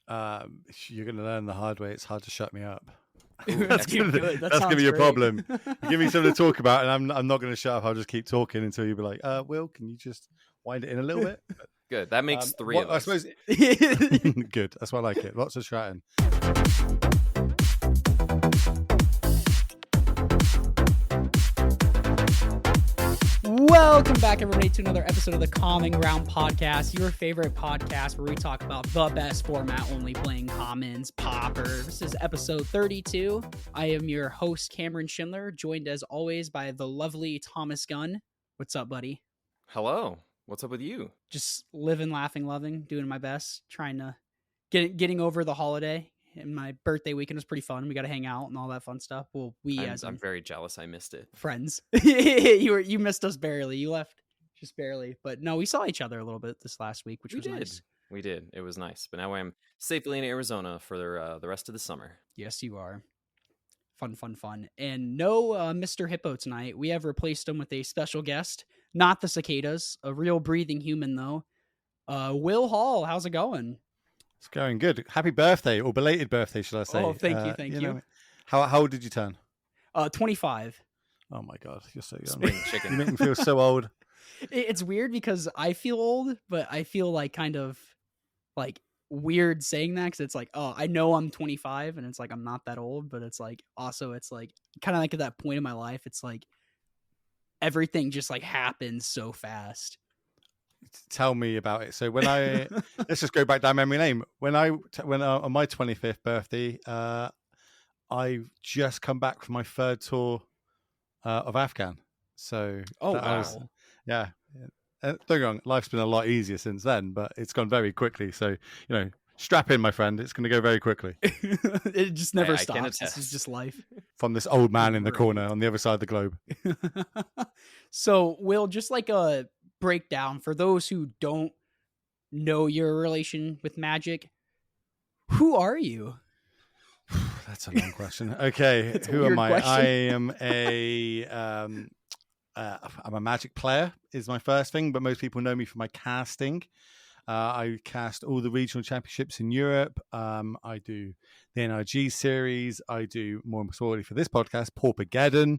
You're going to learn the hard way. It's hard to shut me up. That's gonna, good. that's going to be your great. problem. You give me something to talk about, and I'm not going to shut up. I'll just keep talking until you be like, Will, can you just wind it in a little bit? Good. That makes three of us. I suppose. Good. That's why I like it. Lots of chatting. Welcome back, everybody, to another episode of the Common Ground Podcast, your favorite podcast where we talk about the best format, only playing commons, Pauper. This is episode 32. I am your host, Cameron Schindler, joined as always by the lovely Thomas Gunn. What's up, buddy? Hello. What's up with you? Just living, laughing, loving, doing my best, trying to getting over the holiday. And my birthday weekend was pretty fun. We got to hang out and all that fun stuff. Well, I'm very jealous. I missed it. Friends. You missed us barely. You left just barely. But no, we saw each other a little bit this last week, which was nice. We did. It was nice. But now I'm safely in Arizona for the rest of the summer. Yes, you are. Fun. And no Mr. Hippo tonight. We have replaced him with a special guest. Not the cicadas. A real breathing human, though. Will Hall, how's it going? It's going good. Happy birthday, or belated birthday, shall I say? Oh, thank you. Know, how old did you turn? 25. Oh my God, you're so young. Spring chicken. You make me feel so old. It's weird because I feel old, but I feel like kind of like weird saying that because it's like, oh, I know I'm 25 and it's like I'm not that old, but it's like also it's like kind of like at that point in my life, it's like everything just like happens so fast. Tell me about it. So when I let's just go back down memory lane. When on my 25th birthday, I just come back from my third tour of Afghan. So wow. Don't get me wrong, life's been a lot easier since then, but it's gone very quickly. So strap in, my friend. It's going to go very quickly. It just never stops. This is just life. From this old man in the corner on the other side of the globe. So, Will, just like a breakdown for those who don't know your relation with magic, who are you? That's a long question. Okay, who am I? Question. I am I'm a magic player is my first thing, but most people know me for my casting. I cast all the regional championships in Europe. I do the NRG series. I do, more importantly for this podcast, Paupergeddon.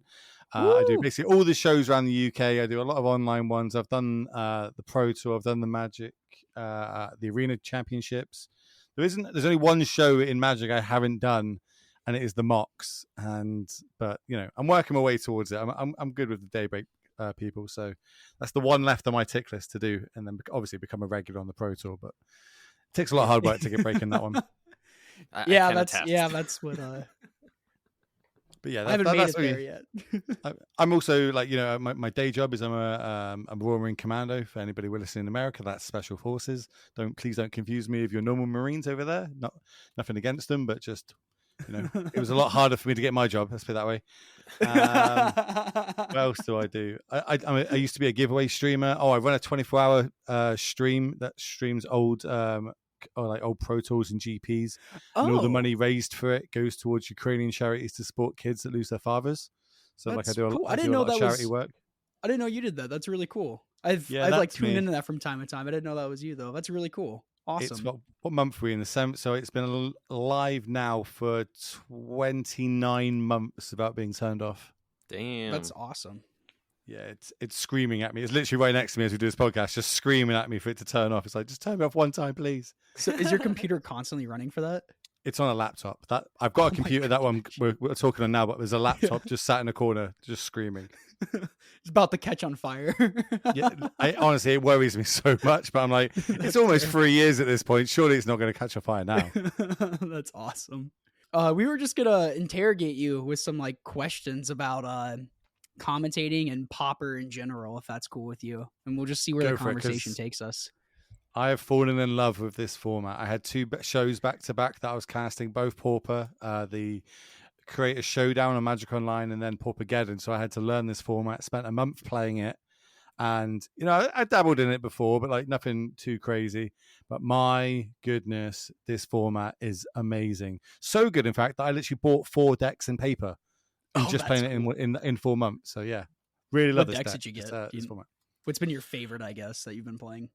I do basically all the shows around the UK. I do a lot of online ones. I've done the Pro Tour. I've done the Magic, the Arena Championships. There's only one show in Magic I haven't done, and it is the Mocks. But I'm working my way towards it. I'm good with the Daybreak people, so that's the one left on my tick list to do, and then obviously become a regular on the Pro Tour. But it takes a lot of hard work to get breaking that one. That's what. But yeah, I haven't made it there yet. I'm also like, my day job is I'm a Royal Marine Commando. For anybody who listening in America, that's Special Forces. Please don't confuse me with your normal Marines over there. Nothing against them, but just it was a lot harder for me to get my job. Let's put it that way. What else do I do? I used to be a giveaway streamer. I run a 24-hour stream that streams old old Pro Tours and GPs, and all the money raised for it goes towards Ukrainian charities to support kids that lose their fathers. So that's I do a cool. lot of charity work. I didn't know you did that. That's really cool. I've like tuned into that from time to time. I didn't know that was you though. That's really cool. Awesome. What month are we in? So it's been live now for 29 months without being turned off. Damn, that's awesome. Yeah, it's screaming at me. It's literally right next to me as we do this podcast, just screaming at me for it to turn off. It's like, just turn me off one time, please. So is your computer constantly running for that? It's on a laptop. That I've got a computer that one we're talking on now, but there's a laptop just sat in a corner, just screaming. It's about to catch on fire. Yeah, honestly, it worries me so much. But I'm like, it's almost 3 years at this point. Surely it's not going to catch a fire now. That's awesome. We were just gonna interrogate you with some like questions about commentating and Pauper in general, if that's cool with you, and we'll just see where the conversation takes us. I have fallen in love with this format. I had two shows back to back that I was casting, both Pauper, the Creator Showdown on Magic Online, and then Paupergeddon. So I had to learn this format. Spent a month playing it, and I dabbled in it before, but like nothing too crazy. But my goodness, this format is amazing. So good, in fact, that I literally bought 4 decks in paper. Just playing it in 4 months. So yeah, really love this decks deck. Did you get? This format. What's been your favorite, I guess, that you've been playing?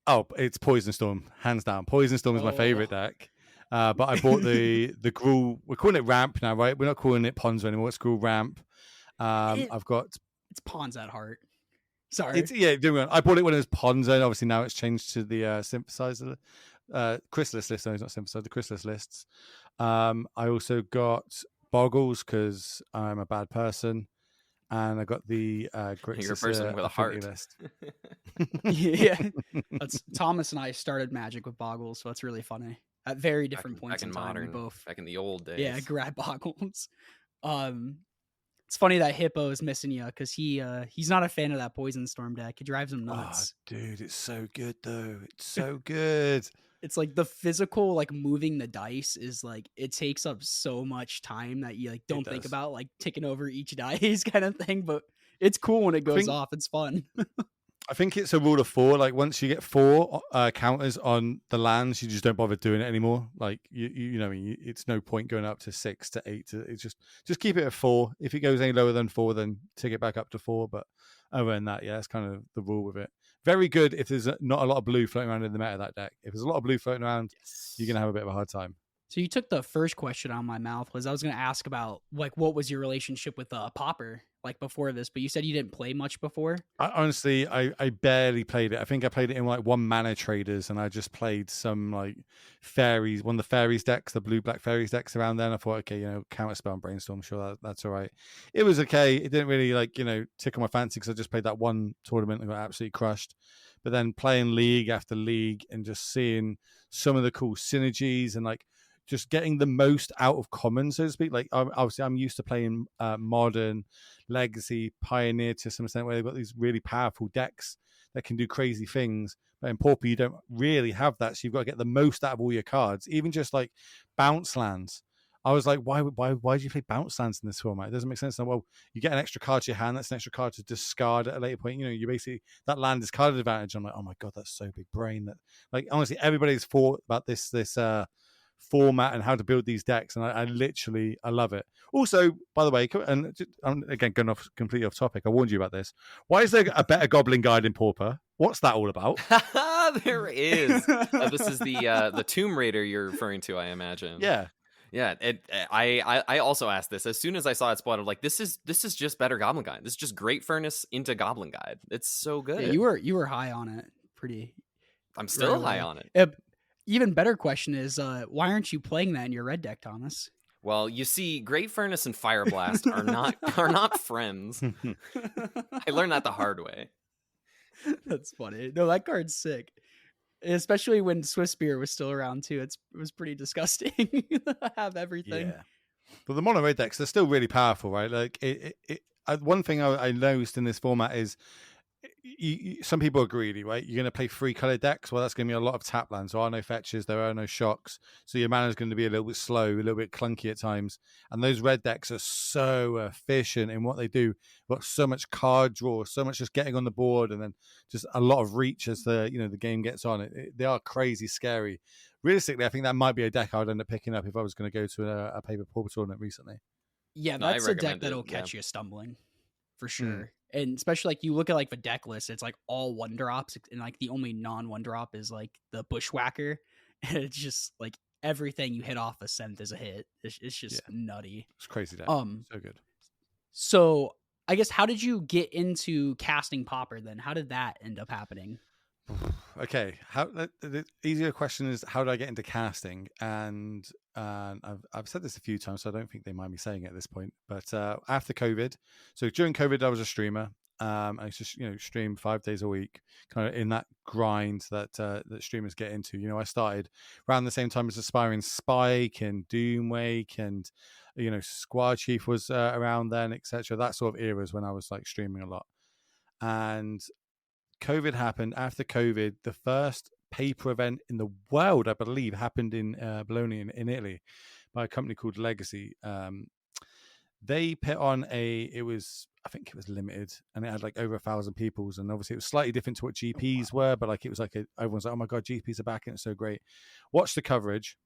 Oh, it's Poison Storm, hands down. Poison Storm is my favorite deck. But I bought the Gruul. We're calling it Ramp now, right? We're not calling it Ponzo anymore. It's Gruul Ramp. I've got it's Pawns at heart. Sorry. It's I bought it when it was Ponzo, and obviously now it's changed to the synthesizer, chrysalis list. No, it's not synthesizer. The chrysalis lists. I also got Boggles because I'm a bad person, and I got the You're a person with a heart list. Yeah, that's Thomas and I started Magic with Boggles, so it's really funny. At very different points in time, modern, we both back in the old days. Yeah, grab Boggles. It's funny that Hippo is missing you because he's not a fan of that Poison Storm deck. It drives him nuts. Oh, dude, it's so good though. It's so good. It's like the physical, like moving the dice is like it takes up so much time that you like don't think about like ticking over each dice kind of thing. But it's cool when it goes off. It's fun. I think it's a rule of 4. Like once you get 4 counters on the lands, you just don't bother doing it anymore. Like you know, it's no point going up to 6 to 8. It's just keep it at 4. If it goes any lower than 4, then take it back up to 4. But other than that, yeah, that's kind of the rule with it. Very good if there's not a lot of blue floating around in the meta of that deck. If there's a lot of blue floating around, you're gonna have a bit of a hard time. So you took the first question out of my mouth. I was going to ask about like what was your relationship with Pauper like before this, but you said you didn't play much before. Honestly, I barely played it. I think I played it in like 1 mana traders, and I just played some like fairies, one of the fairies decks, the blue-black fairies decks around then. I thought, okay, counterspell and brainstorm, sure, that's all right. It was okay. It didn't really like tickle my fancy because I just played that one tournament and got absolutely crushed. But then playing league after league and just seeing some of the cool synergies and like just getting the most out of common, so to speak. Like obviously I'm used to playing modern, legacy, pioneer to some extent, where they've got these really powerful decks that can do crazy things. But in Pauper, you don't really have that, so you've got to get the most out of all your cards, even just like bounce lands. I was like, why do you play bounce lands in this format? It doesn't make sense. Well, you get an extra card to your hand. That's an extra card to discard at a later point. You basically, that land discarded advantage. I'm like, oh my God, that's so big brain. That, like, honestly, everybody's thought about this format and how to build these decks, and I love it. Also, by the way, and I'm again going off completely off topic, I warned you about this. Why is there a better goblin guide in Pauper? What's that all about? There is. This is the Tomb Raider you're referring to, I imagine. Yeah. I also asked this as soon as I saw it spotted. Like, this is just better Goblin Guide. This is just Great Furnace into Goblin Guide. It's so good. Yeah, you were high on it. Pretty. I'm still high on it. Even better question is, why aren't you playing that in your red deck, Thomas? Well, you see, Great Furnace and Fire Blast are not friends. I learned that the hard way. That's funny. No, that card's sick. Especially when Swift Spear was still around too. It was pretty disgusting to have everything. Yeah. But the mono red decks, they're still really powerful, right? Like one thing I noticed in this format is some people are greedy, right? You're going to play 3 colored decks. Well, that's going to be a lot of tap lands. There are no fetches, there are no shocks. So your mana is going to be a little bit slow, a little bit clunky at times. And those red decks are so efficient in what they do. Got so much card draw, so much just getting on the board, and then just a lot of reach as the game gets on. They are crazy scary. Realistically, I think that might be a deck I would end up picking up if I was going to go to a Paper Pauper tournament recently. Yeah, that's a deck that'll catch you stumbling for sure. And especially like you look at like the deck list, it's like all 1-drops, and like the only non-1-drop is like the Bushwhacker, and it's just like everything you hit off a synth is a hit. It's just nutty. It's crazy deck. So good. So I guess, how did you get into casting Pauper then? How did that end up happening? Okay, the easier question is, how did I get into casting? And I've said this a few times, so I don't think they mind me saying it at this point. But after COVID, so during COVID, I was a streamer. I just stream 5 days a week, kind of in that grind that streamers get into. I started around the same time as Aspiring Spike and Doomwake, and Squad Chief was around then, etc. That sort of era is when I was like streaming a lot. And COVID happened. After COVID, the first paper event in the world, I believe, happened in Bologna in Italy by a company called Legacy. They put on I think it was limited, and it had like over 1,000 people, and obviously it was slightly different to what GPs were, but like it was like everyone's like, oh my God, GPs are back and it's so great. Watch the coverage.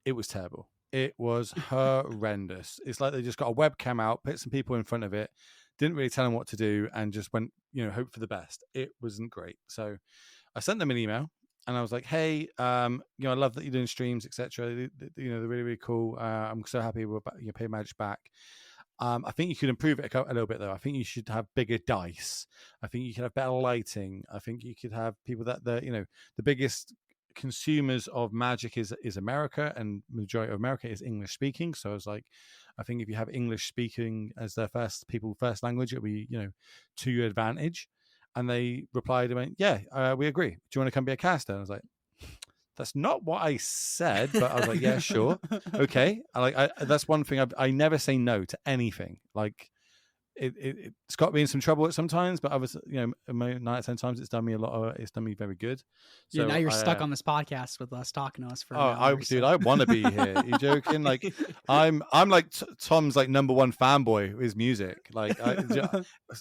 It was terrible. It was horrendous. It's like they just got a webcam out, put some people in front of it, didn't really tell them what to do, and just went, hope for the best. It wasn't great. So I sent them an email and I was like, hey, I love that you're doing streams, etc. They're really, really cool. I'm so happy with Pay Magic back. I think you could improve it a little bit, though. I think you should have bigger dice. I think you could have better lighting. I think you could have people that the biggest consumers of Magic is America, and majority of America is English speaking. So I was like, I think if you have English speaking as their first language, it'll be to your advantage. And they replied and went, yeah, we agree. Do you want to come be a caster? And I was like, that's not what I said, but I was like, yeah, sure. Okay. That's one thing. I never say no to anything. Like it's got me in some trouble at sometimes, but I was, 9 out of 10 times it's done me it's done me very good. So now you're stuck on this podcast with us talking to us for. Dude, I want to be here. Are you joking? Like I'm like Tom's like number one fanboy with his music. Like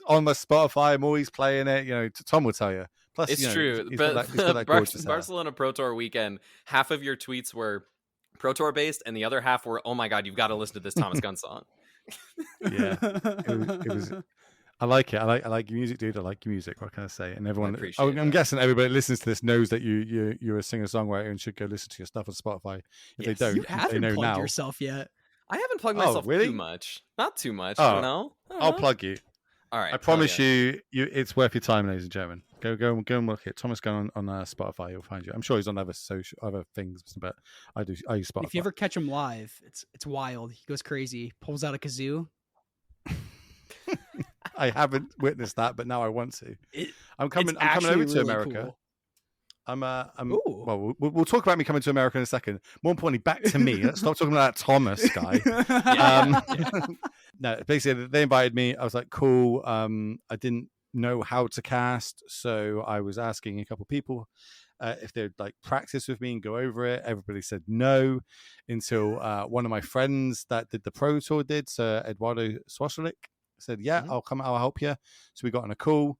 on my Spotify, I'm always playing it. Tom will tell you. Plus, it's true. But Barcelona Pro Tour weekend, half of your tweets were Pro Tour based, and the other half were, "Oh my God, you've got to listen to this Thomas Gunn song." Yeah, it was. I like it. I like your music, dude. I like your music. What can I say? And everyone, I'm guessing everybody that listens to this knows that you're a singer-songwriter and should go listen to your stuff on Spotify. If they don't, you haven't plugged yourself yet. I haven't plugged myself too much. Not too much. I'll plug you. All right. I promise you, it's worth your time, ladies and gentlemen. Go and look at Thomas Gunn on Spotify. You'll find you. I'm sure he's on other things, but I use Spotify. If you ever catch him live, it's wild. He goes crazy. Pulls out a kazoo. I haven't witnessed that, but now I want to. I'm coming over really to America. Cool. Well, we'll talk about me coming to America in a second. More importantly, back to me. Let's stop talking about that Thomas guy. No, basically they invited me. I was like, cool. I didn't know how to cast, so I was asking a couple of people if they'd like practice with me and go over it. Everybody said no until one of my friends that did the Pro Tour did, Sir Eduardo Swaslik, said, yeah, I'll come, I'll help you. So we got on a call.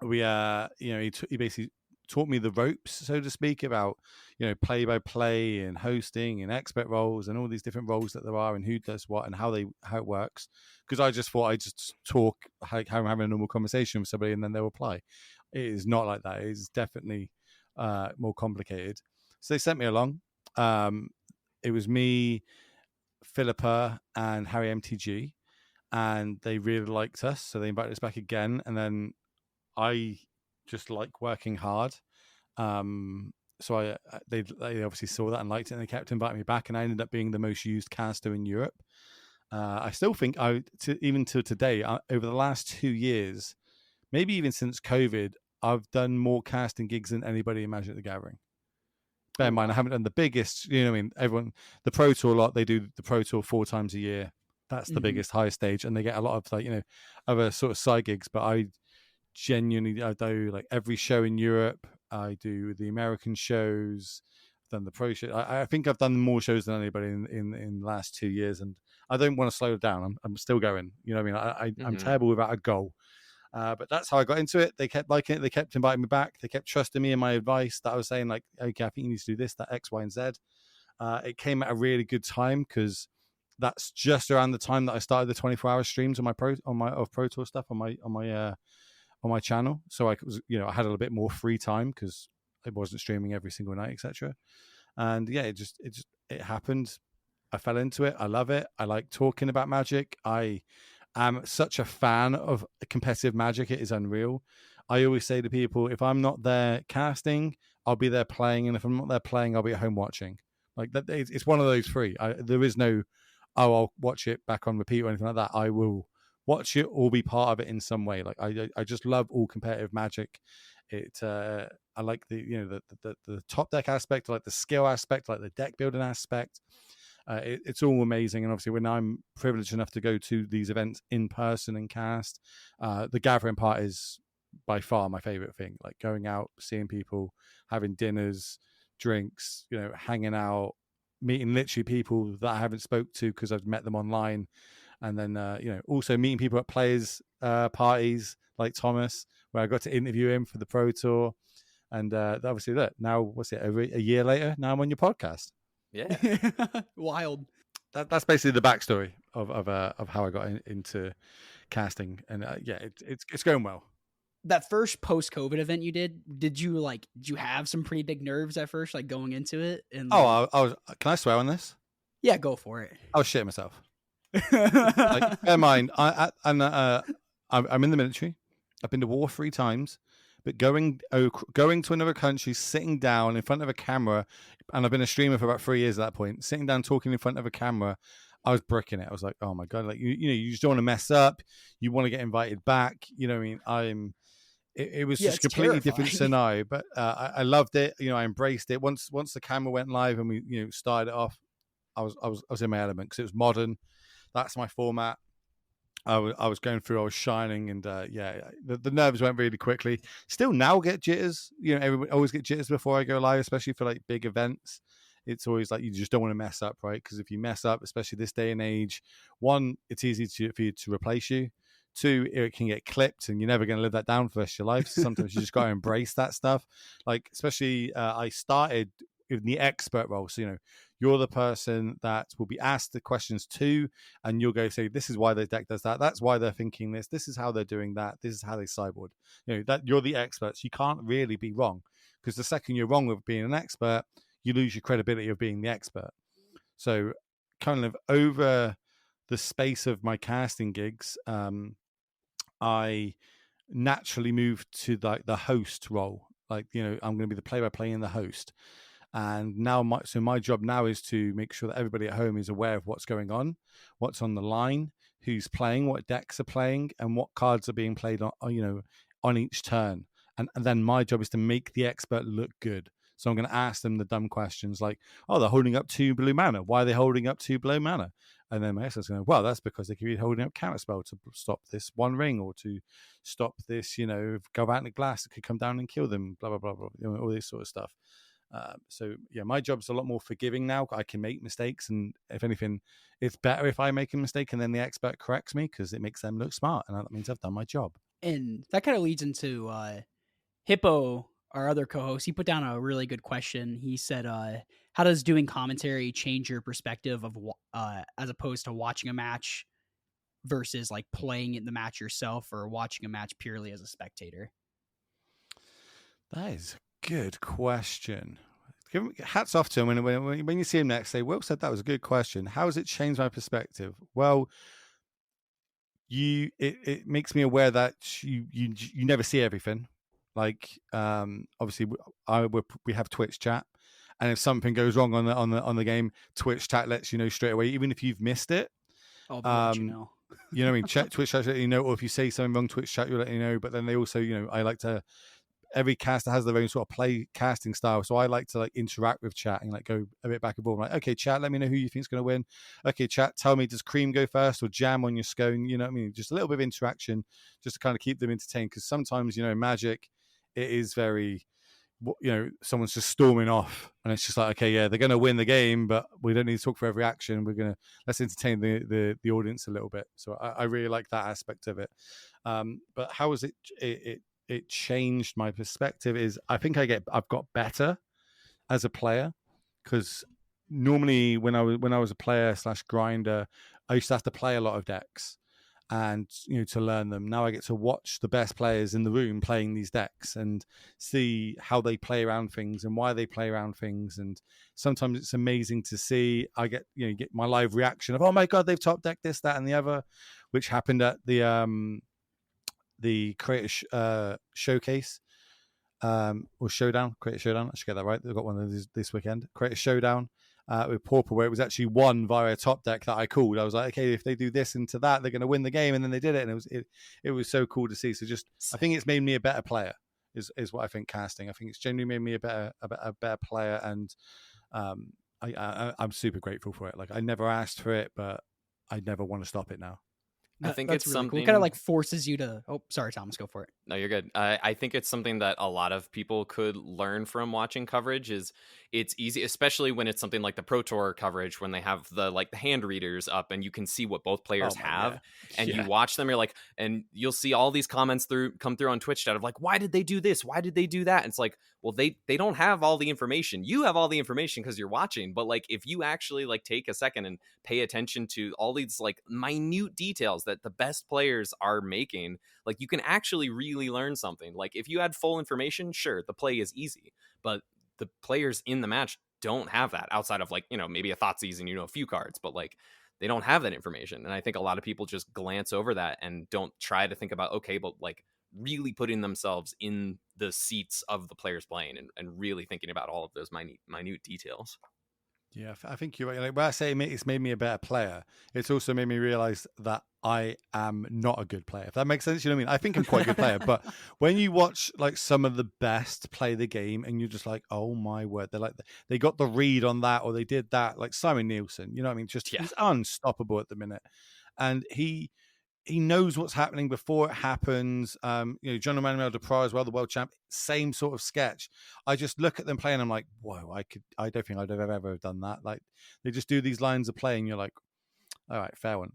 We he basically taught me the ropes, so to speak, about play by play and hosting and expert roles and all these different roles that there are and who does what and how it works. Because I just thought I just talk like how I'm having a normal conversation with somebody and then they'll reply. It is not like that. It is definitely more complicated. So they sent me along. It was me, Philippa, and Harry MTG, and they really liked us, so they invited us back again. And then I just like working hard, so they obviously saw that and liked it, and they kept inviting me back, and I ended up being the most used caster in Europe. I still think even to today, over the last 2 years, maybe even since COVID, I've done more casting gigs than anybody in Magic the Gathering. Bear in mind, I haven't done the biggest, everyone, the Pro Tour lot, they do the Pro Tour 4 times a year. That's the biggest, highest stage, and they get a lot of other sort of side gigs. But I do like every show in Europe. I do the American shows. I've done the pro show. I think I've done more shows than anybody in the last 2 years, and I don't want to slow down. I'm still going. You know what I mean? I'm terrible without a goal. But that's how I got into it. They kept liking it. They kept inviting me back. They kept trusting me in my advice that I was saying, like, okay, I think you need to do this, that, X, Y, and Z. It came at a really good time because that's just around the time that I started the 24-hour streams on my Pro Tour stuff on my channel. So I was, I had a little bit more free time because I wasn't streaming every single night, etc. And yeah, it happened. I fell into it. I love it. I like talking about Magic. I am such a fan of competitive Magic. It is unreal. I always say to people, if I'm not there casting, I'll be there playing, and if I'm not there playing, I'll be at home watching. Like that, it's one of those three. There is no, I'll watch it back on repeat or anything like that. I will watch it or be part of it in some way. Like I just love all competitive Magic. I like the top deck aspect, I like the skill aspect, I like the deck building aspect. It's all amazing, and obviously when I'm privileged enough to go to these events in person and cast, the gathering part is by far my favorite thing. Like going out, seeing people, having dinners, drinks, hanging out, meeting literally people that I haven't spoke to because I've met them online, and then also meeting people at players parties like Thomas, where I got to interview him for the Pro Tour, and obviously that now what's it, a year later, now I'm on your podcast. Yeah. Wild. That's basically the backstory of how I got into casting, and it's going well. that first post-COVID event you did you have some pretty big nerves at first, like going into it? And I was. Can I swear on this? Yeah, go for it. I was shitting myself. Like, bear in mind, I'm in the military. I've been to war 3 times, but going to another country, sitting down in front of a camera, and I've been a streamer for about 3 years at that point. Sitting down, talking in front of a camera, I was bricking it. I was like, oh my god, like you just don't want to mess up. You want to get invited back. You know what I mean? It was just a completely different scenario, but I loved it. I embraced it. Once the camera went live and we started it off, I was in my element because it was modern. That's my format. I was going through. I was shining, and the nerves went really quickly. Still now get jitters. Everybody always get jitters before I go live, especially for like big events. It's always like you just don't want to mess up, right? Because if you mess up, especially this day and age, 1, it's easy for you to replace you. 2, it can get clipped, and you're never going to live that down for the rest of your life. So sometimes you just got to embrace that stuff. Like, especially, I started in the expert role. So, you're the person that will be asked the questions to, and you'll go say, this is why the deck does that. That's why they're thinking this. This is how they're doing that. This is how they sideboard. That you're the expert. So you can't really be wrong, because the second you're wrong with being an expert, you lose your credibility of being the expert. So kind of over the space of my casting gigs, I naturally moved to the host role. Like, I'm going to be the play-by-play and the host. And now my job now is to make sure that everybody at home is aware of what's going on, what's on the line, who's playing, what decks are playing, and what cards are being played on each turn. And then my job is to make the expert look good. So I'm going to ask them the dumb questions like, oh, they're holding up 2 blue mana. Why are they holding up 2 blue mana? And then my expert's going, well, that's because they could be holding up counterspell to stop this 1 ring, or to stop this, galvanic blast that could come down and kill them, blah, blah, blah, blah, all this sort of stuff. So my job's a lot more forgiving now. I can make mistakes, and if anything, it's better if I make a mistake and then the expert corrects me, because it makes them look smart, and that means I've done my job. And that kind of leads into Hippo, our other co-host. He put down a really good question. He said, how does doing commentary change your perspective of as opposed to watching a match versus like playing in the match yourself, or watching a match purely as a spectator? That is a good question. Hats off to him. When you see him next, say, Will said that was a good question. How has it changed my perspective? Well, it makes me aware that you never see everything. Like, obviously we have Twitch chat, and if something goes wrong on the game, Twitch chat lets you know straight away, even if you've missed it. I'll let you know. You know what I mean? Twitch chat let you know, or if you say something wrong, Twitch chat will let you know. But then they also, I like to. Every caster has their own sort of play casting style, so I like to like interact with chat and like go a bit back and forth. I'm like, okay, chat, let me know who you think's going to win. Okay, chat, tell me, does cream go first or jam on your scone? You know what I mean? Just a little bit of interaction, just to kind of keep them entertained. Because sometimes, Magic, it is very, someone's just storming off, and it's just like, okay, yeah, they're going to win the game, but we don't need to talk for every action. Let's entertain the audience a little bit. So I really like that aspect of it. But how is it changed my perspective is I think I've got better as a player, because normally when I was a player / grinder, I used to have to play a lot of decks and to learn them. Now I get to watch the best players in the room playing these decks and see how they play around things and why they play around things. And sometimes it's amazing to see. I get get my live reaction of, oh my god, they've top decked this, that, and the other, which happened at the creator showcase or showdown, creator showdown. I should get that right. They've got one of these this weekend. Creator showdown with Pauper, where it was actually won via a top deck that I called. I was like, okay, if they do this into that, they're going to win the game, and then they did it, and it was so cool to see. So I think it's made me a better player. Is what I think casting. I think it's genuinely made me a better player, and I'm super grateful for it. Like, I never asked for it, but I never want to stop it now. I think that's it's really something cool. It kind of like forces you to. Oh, sorry, Thomas, go for it. No, you're good. I think it's something that a lot of people could learn from watching coverage. Is it's easy, especially when it's something like the Pro Tour coverage, when they have the hand readers up and you can see what both players have, and you watch them. You're like, and you'll see all these comments come through on Twitch chat of like, why did they do this? Why did they do that? And it's like, well, they don't have all the information. You have all the information because you're watching. But like, if you actually like take a second and pay attention to all these like minute details, that the best players are making, like you can actually really learn something. Like if you had full information, sure, the play is easy, but the players in the match don't have that outside of like, maybe a Thoughtseize and a few cards, but like they don't have that information. And I think a lot of people just glance over that and don't try to think about, okay, but like really putting themselves in the seats of the players playing and really thinking about all of those minute details. Yeah, I think you're right. Like when I say it's made me a better player, it's also made me realize that I am not a good player. If that makes sense, you know what I mean? I think I'm quite a good player, but when you watch like some of the best play the game and you're just like, oh my word, they're like, they got the read on that or they did that, like Simon Nielsen, you know what I mean? Just he's unstoppable at the minute. And he knows what's happening before it happens. John Emmanuel Duprat as well, the world champ, same sort of sketch. I just look at them play and I'm like, whoa, I don't think I'd have ever done that. Like they just do these lines of play and you're like, all right, fair one.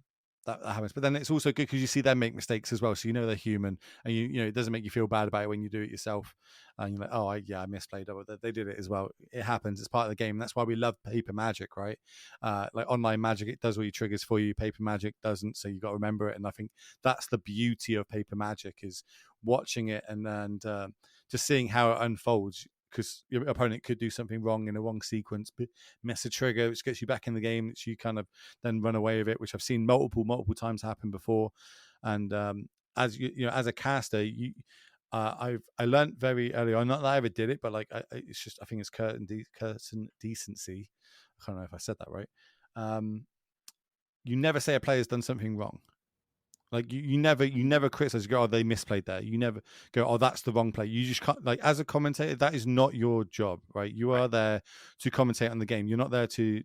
That happens. But then it's also good because you see them make mistakes as well. So they're human and it doesn't make you feel bad about it when you do it yourself. And you're like, oh, I misplayed. Oh, they did it as well. It happens. It's part of the game. That's why we love paper magic, right? Like online magic, it does all your triggers for you. Paper magic doesn't. So you got to remember it. And I think that's the beauty of paper magic is watching it and just seeing how it unfolds. Because your opponent could do something wrong in a wrong sequence, miss a trigger, which gets you back in the game, which you kind of then run away with it, which I've seen multiple times happen before. And as as a caster, I learned very early on, not that I ever did it, but like it's just I think it's curtain decency. I don't know if I said that right. You never say a player's done something wrong. Like you never criticize. You go, oh, they misplayed there. You never go, oh, that's the wrong play. You just can't, like as a commentator, that is not your job, right? You are there to commentate on the game. You're not there to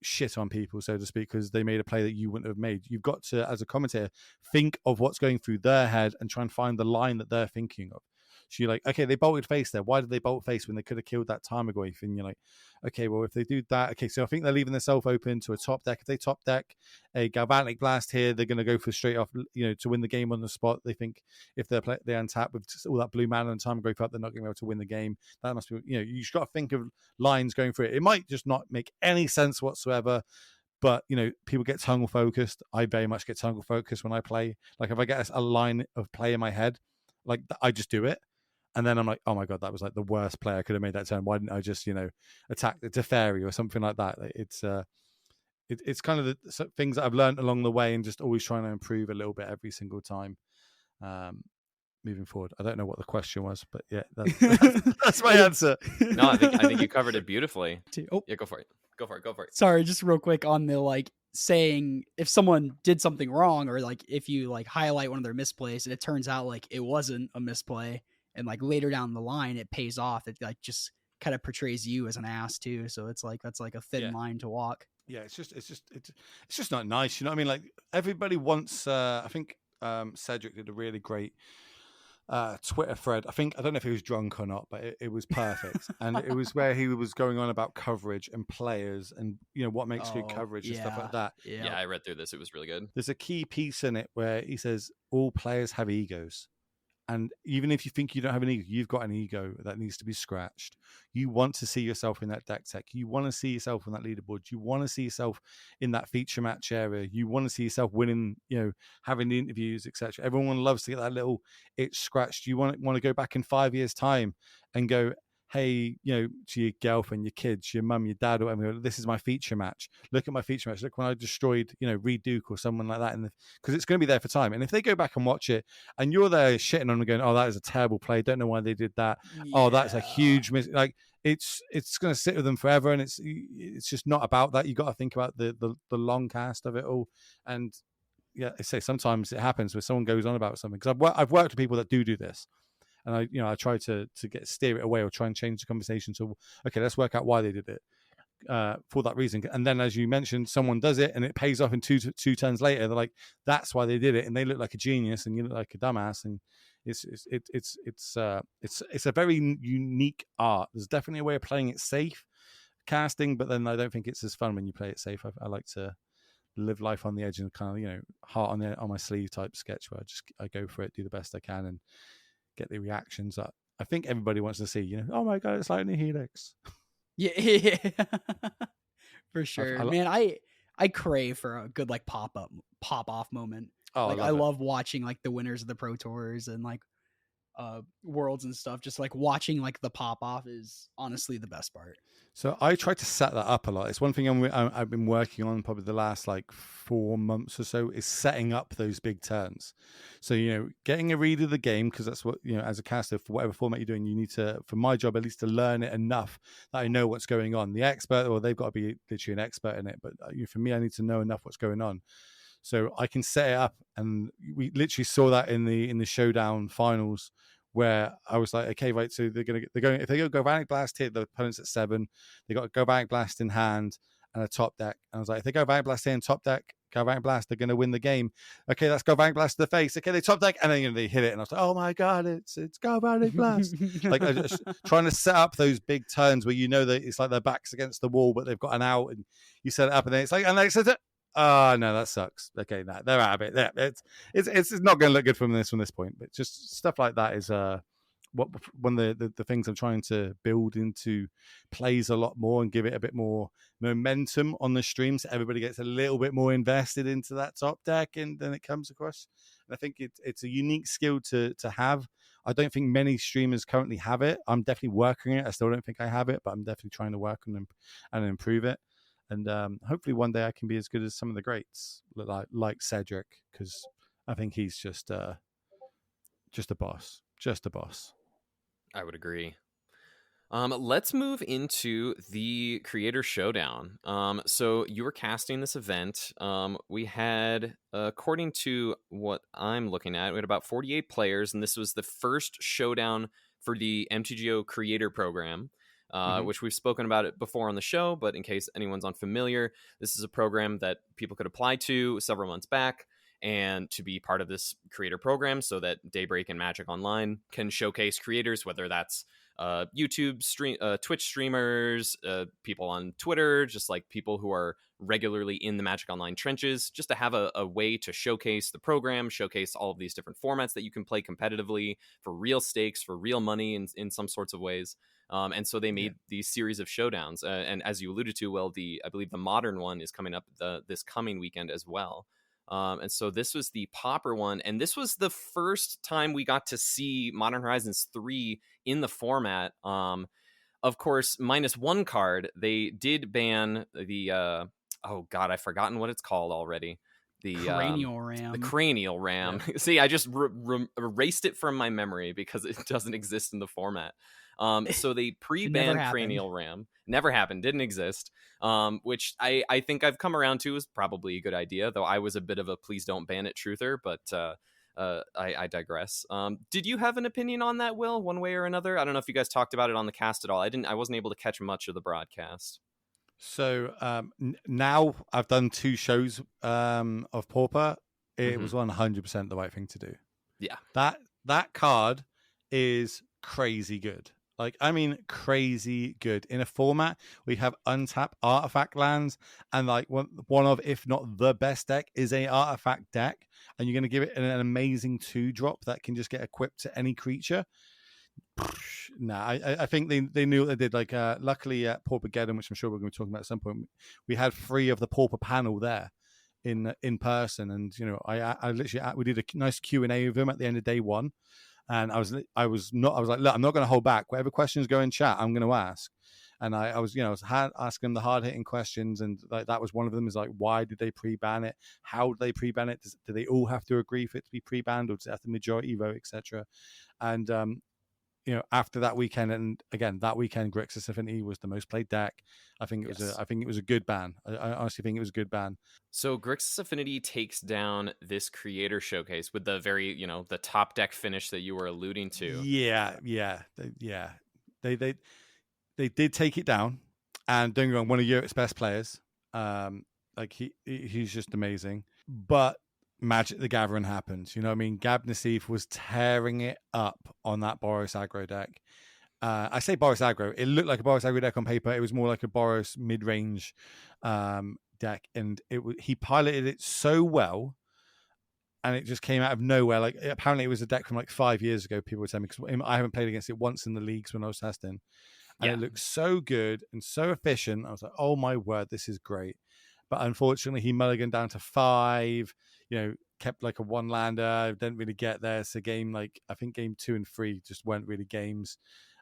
shit on people, so to speak, because they made a play that you wouldn't have made. You've got to, as a commentator, think of what's going through their head and try and find the line that they're thinking of. So you're like, okay, they bolted face there. Why did they bolt face when they could have killed that time ago? And you're like, okay, well, if they do that, okay, so I think they're leaving themselves open to a top deck. If they top deck a Galvanic Blast here, they're going to go for straight off, to win the game on the spot. They think if they untap with all that blue mana and time growth up, they're not going to be able to win the game. That must be, you just got to think of lines going through it. It might just not make any sense whatsoever. But, people get tunnel focused. I very much get tunnel focused when I play. Like if I get a line of play in my head, like I just do it. And then I'm like, oh my God, that was like the worst play I could have made that turn. Why didn't I just, attack the Teferi or something like that? It's kind of the things that I've learned along the way and just always trying to improve a little bit every single time moving forward. I don't know what the question was, but yeah, that's my answer. No, I think you covered it beautifully. Oh. Yeah, go for it. Go for it. Sorry, just real quick on the saying if someone did something wrong or if you highlight one of their misplays and it turns out it wasn't a misplay. And later down the line, it pays off. It just kind of portrays you as an ass too. So it's that's a thin line to walk. Yeah, it's just not nice. You know what I mean? Like everybody wants. I think Cedric did a really great Twitter thread. I don't know if he was drunk or not, but it was perfect. And it was where he was going on about coverage and players and what makes good coverage and stuff like that. Yeah, I read through this. It was really good. There's a key piece in it where he says all players have egos. And even if you think you don't have an ego, you've got an ego that needs to be scratched. You want to see yourself in that deck tech. You want to see yourself on that leaderboard. You want to see yourself in that feature match area. You want to see yourself winning, having the interviews, etc. Everyone loves to get that little itch scratched. You want to go back in 5 years' time and go, hey, to your girlfriend, your kids, your mum, your dad, or whatever, this is my feature match. Look at my feature match. Look when I destroyed, Reed Duke or someone like that. Because it's going to be there for time. And if they go back and watch it and you're there shitting on them going, oh, that is a terrible play. Don't know why they did that. Yeah. Oh, that's a huge mistake. Like it's going to sit with them forever. And it's just not about that. You got to think about the long cast of it all. And yeah, I say sometimes it happens where someone goes on about something. Because I've worked with people that do this. And I try to steer it away or try and change the conversation. So, okay, let's work out why they did it for that reason. And then, as you mentioned, someone does it and it pays off in two turns later. They're like, that's why they did it, and they look like a genius, and you look like a dumbass. And it's a very unique art. There's definitely a way of playing it safe, casting, but then I don't think it's as fun when you play it safe. I like to live life on the edge and kind of heart on my sleeve type sketch where I go for it, do the best I can, and get the reactions that I think everybody wants to see. Oh my God, it's Lightning Helix. Yeah, for sure. Man, I crave for a good like pop off moment. Oh, like I love watching like the winners of the Pro Tours and like worlds and stuff. Just like watching like the pop off is honestly the best part. So I try to set that up a lot. It's one thing I've been working on probably the last like 4 months or so, is setting up those big turns. So, getting a read of the game, because that's what, as a caster, for whatever format you're doing, you need to, for my job at least, to learn it enough that I know what's going on. The expert, or they've got to be literally an expert in it. But for me, I need to know enough what's going on. So I can set it up, and we literally saw that in the showdown finals, where I was like, okay, right, so they're going if they go Galvanic Blast here, the opponent's at 7, they got a Galvanic Blast in hand and a top deck. And I was like, if they go Galvanic Blast here and top deck, Galvanic Blast, they're going to win the game. Okay, that's Galvanic Blast to the face. Okay, they top deck, and then they hit it, and I was like, oh my god, it's Galvanic Blast. Like, I just trying to set up those big turns where that it's like their back's against the wall, but they've got an out, and you set it up, and then it's like, and they said, oh no, that sucks. Okay, no, they're out of it. It's not going to look good from this point. But just stuff like that is one of the things I'm trying to build into plays a lot more and give it a bit more momentum on the stream, so everybody gets a little bit more invested into that top deck, and then it comes across. And I think it's a unique skill to have. I don't think many streamers currently have it. I'm definitely working it. I still don't think I have it, but I'm definitely trying to work on them and improve it. And hopefully one day I can be as good as some of the greats, like Cedric, because I think he's just a boss. Just a boss. I would agree. Let's move into the Creator Showdown. So you were casting this event. We had, according to what I'm looking at, we had about 48 players, and this was the first showdown for the MTGO Creator Program. Which we've spoken about it before on the show, but in case anyone's unfamiliar, this is a program that people could apply to several months back and to be part of this creator program so that Daybreak and Magic Online can showcase creators, whether that's YouTube Twitch streamers, people on Twitter, just like people who are regularly in the Magic Online trenches, just to have a way to showcase the program, showcase all of these different formats that you can play competitively for real stakes, for real money in some sorts of ways. And so they made these series of showdowns. And as you alluded to, Will, I believe the modern one is coming up this coming weekend as well. And so this was the Pauper one. And this was the first time we got to see Modern Horizons 3 in the format. Of course, -1 card, they did ban the, oh God, I've forgotten what it's called already. The cranial ram. The cranial ram. Yeah. See, I just erased it from my memory because it doesn't exist in the format. So they pre-banned cranial ram. Never happened. Didn't exist. Which I think I've come around to is probably a good idea, though I was a bit of a please don't ban it truther, but I digress. Did you have an opinion on that, Will, one way or another? I don't know if you guys talked about it on the cast at all. I wasn't able to catch much of the broadcast. So now I've done 2 shows of Pauper. It was 100% the right thing to do. Yeah. That card is crazy good. Like, I mean, crazy good. In a format, we have untapped artifact lands, and like one of, if not the best deck, is a artifact deck, and you're going to give it an amazing 2-drop that can just get equipped to any creature. I think they knew what they did. Like, luckily at Paupergeddon, which I'm sure we're going to be talking about at some point, we had 3 of the Pauper panel there in person, and I literally, we did a nice Q&A with them at the end of day 1. And I was like, look, I'm not going to hold back. Whatever questions go in chat, I'm going to ask. And I was asking them the hard hitting questions, and like that was one of them. Is like, why did they pre-ban it? How did they pre-ban it? Do they all have to agree for it to be pre-banned, or does it have the majority vote, etc.? And after that weekend, and again that weekend, Grixis Affinity was the most played deck. I think it was a good ban. I honestly think it was a good ban. So Grixis Affinity takes down this creator showcase with the very, the top deck finish that you were alluding to. Yeah. They did take it down, and don't get me wrong, one of Europe's best players. Like he's just amazing. But Magic the Gathering happened. You know what I mean? Gab Nassif was tearing it up on that Boros aggro deck. I say Boros aggro. It looked like a Boros aggro deck on paper. It was more like a Boros mid-range deck, and he piloted it so well, and it just came out of nowhere. Like, apparently it was a deck from like 5 years ago, people were telling me, because I haven't played against it once in the leagues when I was testing. And it looked so good and so efficient. I was like, oh my word, this is great. but unfortunately he mulliganed down to 5. Kept like a one lander, didn't really get there. So I think game 2 and 3 just weren't really games.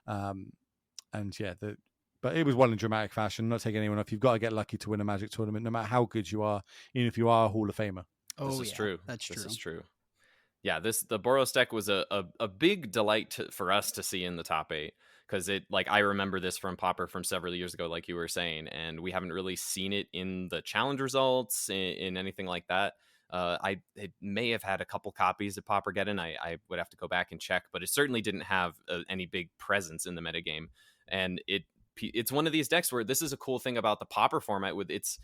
But it was won in dramatic fashion. Not taking anyone off. You've got to get lucky to win a Magic tournament, no matter how good you are, even if you are a Hall of Famer. This is true. This is true. Yeah, the Boros deck was a big delight for us to see in the top 8, because I remember this from Pauper from several years ago, like you were saying, and we haven't really seen it in the challenge results, in anything like that. It may have had a couple copies of Paupergeddon. I would have to go back and check, but it certainly didn't have any big presence in the metagame. And it's one of these decks where this is a cool thing about the Pauper format. With it's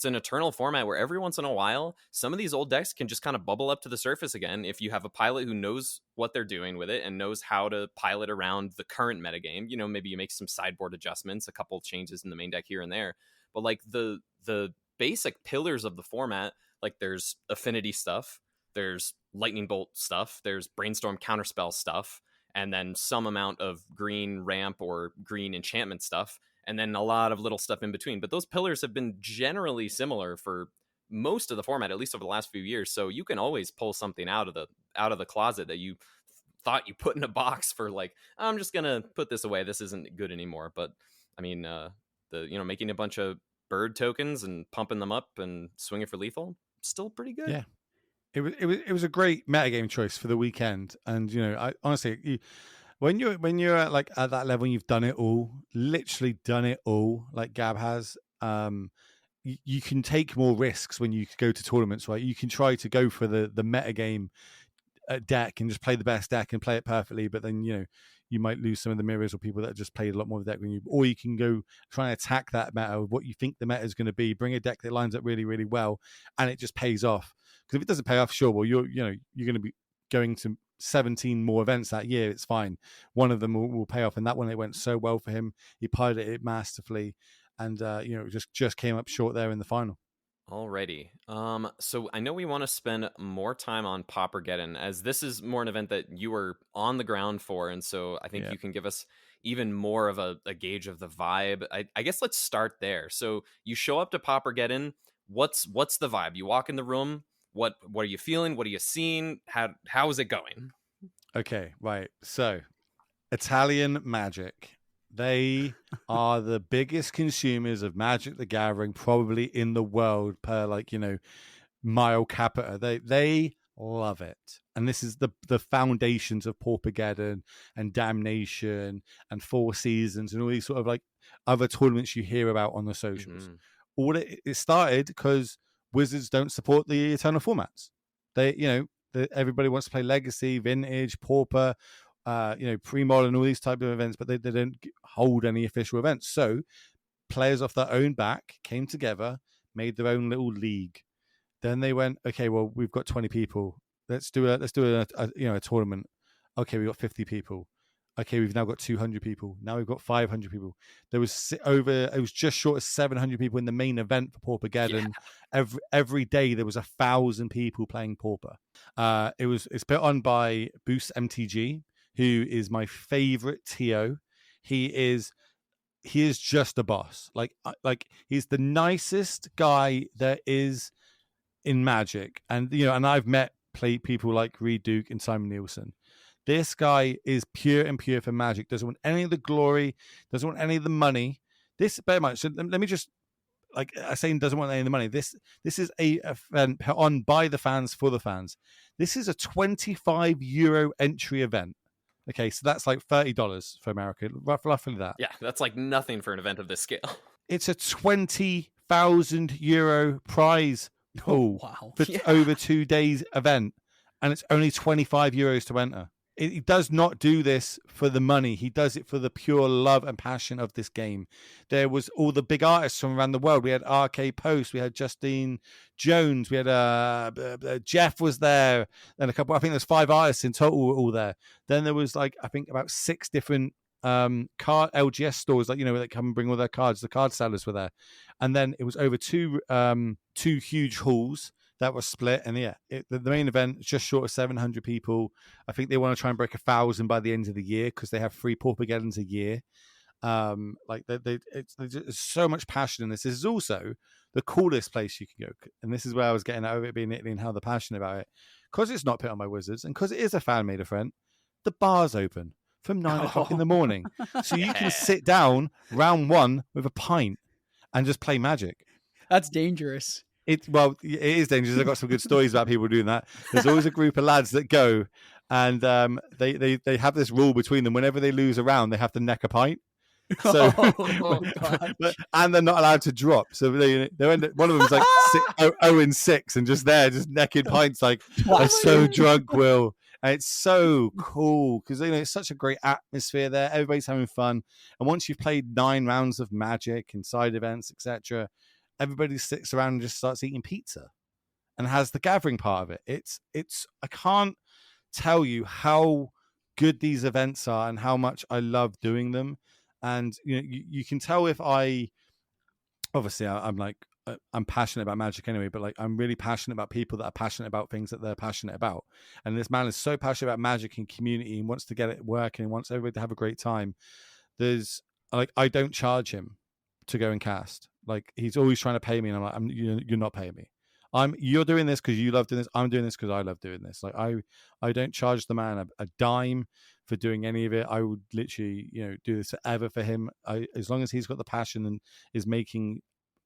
an eternal format where every once in a while, some of these old decks can just kind of bubble up to the surface again if you have a pilot who knows what they're doing with it and knows how to pilot around the current metagame. Maybe you make some sideboard adjustments, a couple changes in the main deck here and there, but like the basic pillars of the format, like there's affinity stuff, there's lightning bolt stuff, there's brainstorm counterspell stuff, and then some amount of green ramp or green enchantment stuff, and then a lot of little stuff in between. But those pillars have been generally similar for most of the format, at least over the last few years. So you can always pull something out of the closet that you thought you put in a box for, like, I'm just gonna put this away, this isn't good anymore. But I mean, making a bunch of bird tokens and pumping them up and swinging for lethal, still pretty good. Yeah. It was a great metagame choice for the weekend, and I honestly, when you're at that level, and you've done it all, literally done it all, like Gab has. You can take more risks when you go to tournaments, right? You can try to go for the metagame deck and just play the best deck and play it perfectly, but then you might lose some of the mirrors or people that have just played a lot more of the deck than you. Or you can go try and attack that meta of what you think the meta is going to be, bring a deck that lines up really, really well, and it just pays off. Because if it doesn't pay off, sure, well, you're going to be going to 17 more events that year. It's fine. One of them will pay off, and that one, it went so well for him. He piloted it masterfully, and just came up short there in the final. Alrighty. So I know we want to spend more time on Paupergeddon, as this is more an event that you were on the ground for, and so I think you can give us even more of a gauge of the vibe. I guess let's start there. So you show up to Paupergeddon. What's the vibe? You walk in the room. What are you feeling? What are you seeing? How is it going? Okay, right. So Italian Magic. They are the biggest consumers of Magic the Gathering probably in the world per mile capita. They love it. And this is the foundations of Paupergeddon and Damnation and Four Seasons and all these sort of other tournaments you hear about on the socials. Mm-hmm. All it started because Wizards don't support the Eternal formats. They, everybody wants to play Legacy, Vintage, Pauper, pre-modern, all these type of events, but they don't hold any official events. So players off their own back came together, made their own little league. Then they went, okay, well, we've got 20 people. Let's do a tournament. Okay, we've got 50 people. Okay, we've now got 200 people. Now we've got 500 people. It was just short of 700 people in the main event for Paupergeddon. Yeah. Every day there was 1,000 people playing Pauper. It's put on by Boost MTG, who is my favorite TO. He is just a boss. Like he's the nicest guy there is in Magic. And and I've met people like Reed Duke and Simon Nielsen. This guy is pure for Magic. Doesn't want any of the glory. Doesn't want any of the money. This very much. So let me just I say doesn't want any of the money. This is a event put on by the fans for the fans. This is a €25 entry event. Okay, so that's like $30 for America, roughly that. Yeah, that's like nothing for an event of this scale. It's a €20,000 prize pool for over 2 days event, and it's only €25 to enter. He does not do this for the money. He does it for the pure love and passion of this game. There was all the big artists from around the world. We had RK Post, we had Justine Jones, we had Jeff was there, and a couple. I think there's 5 artists in total all there. Then there was I think about 6 different card LGS stores, where they come and bring all their cards. The card sellers were there, and then it was over two huge halls that was split, and the main event just short of 700 people. I think they want to try and break 1,000 by the end of the year because they have 3 Paupergeddons a year. There's so much passion in this. This is also the coolest place you can go, and this is where I was getting over it being Italy and how they're passionate about it, because it's not put on by Wizards and because it is a fan-made event, the bar's open from 9 o'clock in the morning. So you can sit down round one with a pint and just play Magic. That's dangerous. It is dangerous. I've got some good stories about people doing that. There's always a group of lads that go, and they have this rule between them. Whenever they lose a round, they have to neck a pint. So, and they're not allowed to drop. So they end up, one of them's like 0-6, and just necking pints. Like they're so drunk, Will. And it's so cool because it's such a great atmosphere there. Everybody's having fun, and once you've played 9 rounds of Magic and side events, etc., everybody sits around and just starts eating pizza, and has the gathering part of it. It's I can't tell you how good these events are and how much I love doing them. And you can tell if I'm passionate about Magic anyway, but like I'm really passionate about people that are passionate about things that they're passionate about. And this man is so passionate about Magic and community and wants to get it working and wants everybody to have a great time. I don't charge him to go and cast. Like he's always trying to pay me, and I'm like, you're not paying me. You're doing this because you love doing this. I'm doing this because I love doing this. Like I don't charge the man a dime for doing any of it. I would literally, do this forever for him. As long as he's got the passion and is making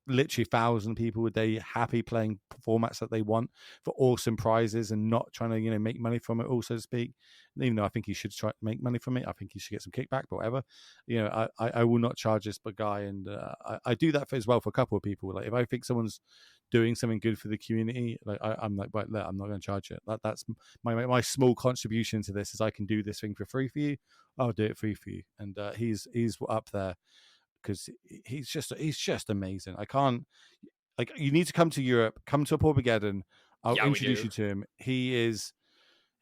literally 1,000 people a day happy playing formats that they want for awesome prizes and not trying to, make money from it, all so to speak. Even though I think he should try to make money from it, I think he should get some kickback, but whatever. I will not charge this guy, and I do that as well for a couple of people. Like if I think someone's doing something good for the community, like I'm like, right, I'm not going to charge it. That's my small contribution to this. Is I can do this thing for free for you. I'll do it free for you, and he's up there because he's just amazing. I can't you need to come to Europe, come to a Paupergeddon. I'll introduce you to him. He's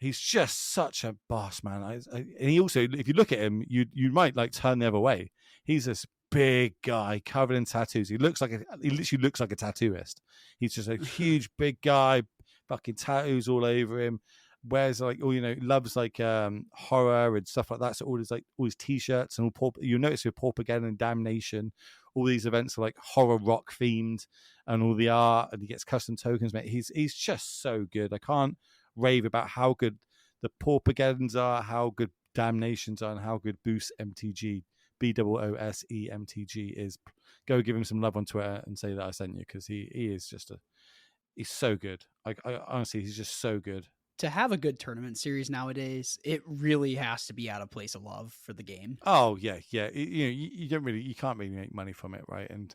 just such a boss, man. And he also, if you look at him, you might like turn the other way. He's this big guy covered in tattoos. He literally looks like a tattooist. He's just a huge big guy, fucking tattoos all over him. Wears loves like horror and stuff like that. So all his t-shirts and all you notice with Paupergeddon and Damnation, all these events are like horror rock themed, and all the art, and he gets custom tokens, mate. He's just so good. I can't rave about how good the Paupergeddons are, how good Damnations are, and how good Boost MTG, BOOSE MTG is. Go give him some love on Twitter and say that I sent you, because he is just he's so good. I honestly, he's just so good. To have a good tournament series nowadays, it really has to be at a place of love for the game. Oh yeah. You can't really make money from it, right? And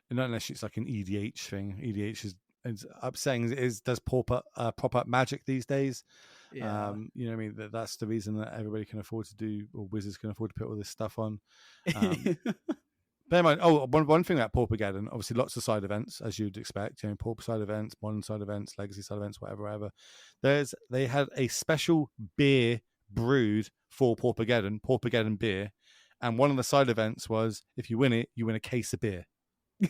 not unless it's like an EDH thing. EDH is upsetting as does pop up Magic these days. Yeah. You know what I mean? That's the reason that everybody can afford to do, or Wizards can afford to put all this stuff on. Bear in mind, one thing about Paupergeddon, obviously lots of side events, as you'd expect, Pauper side events, modern side events, legacy side events, whatever. They had a special beer brewed for Paupergeddon beer, and one of the side events was, if you win it, you win a case of beer.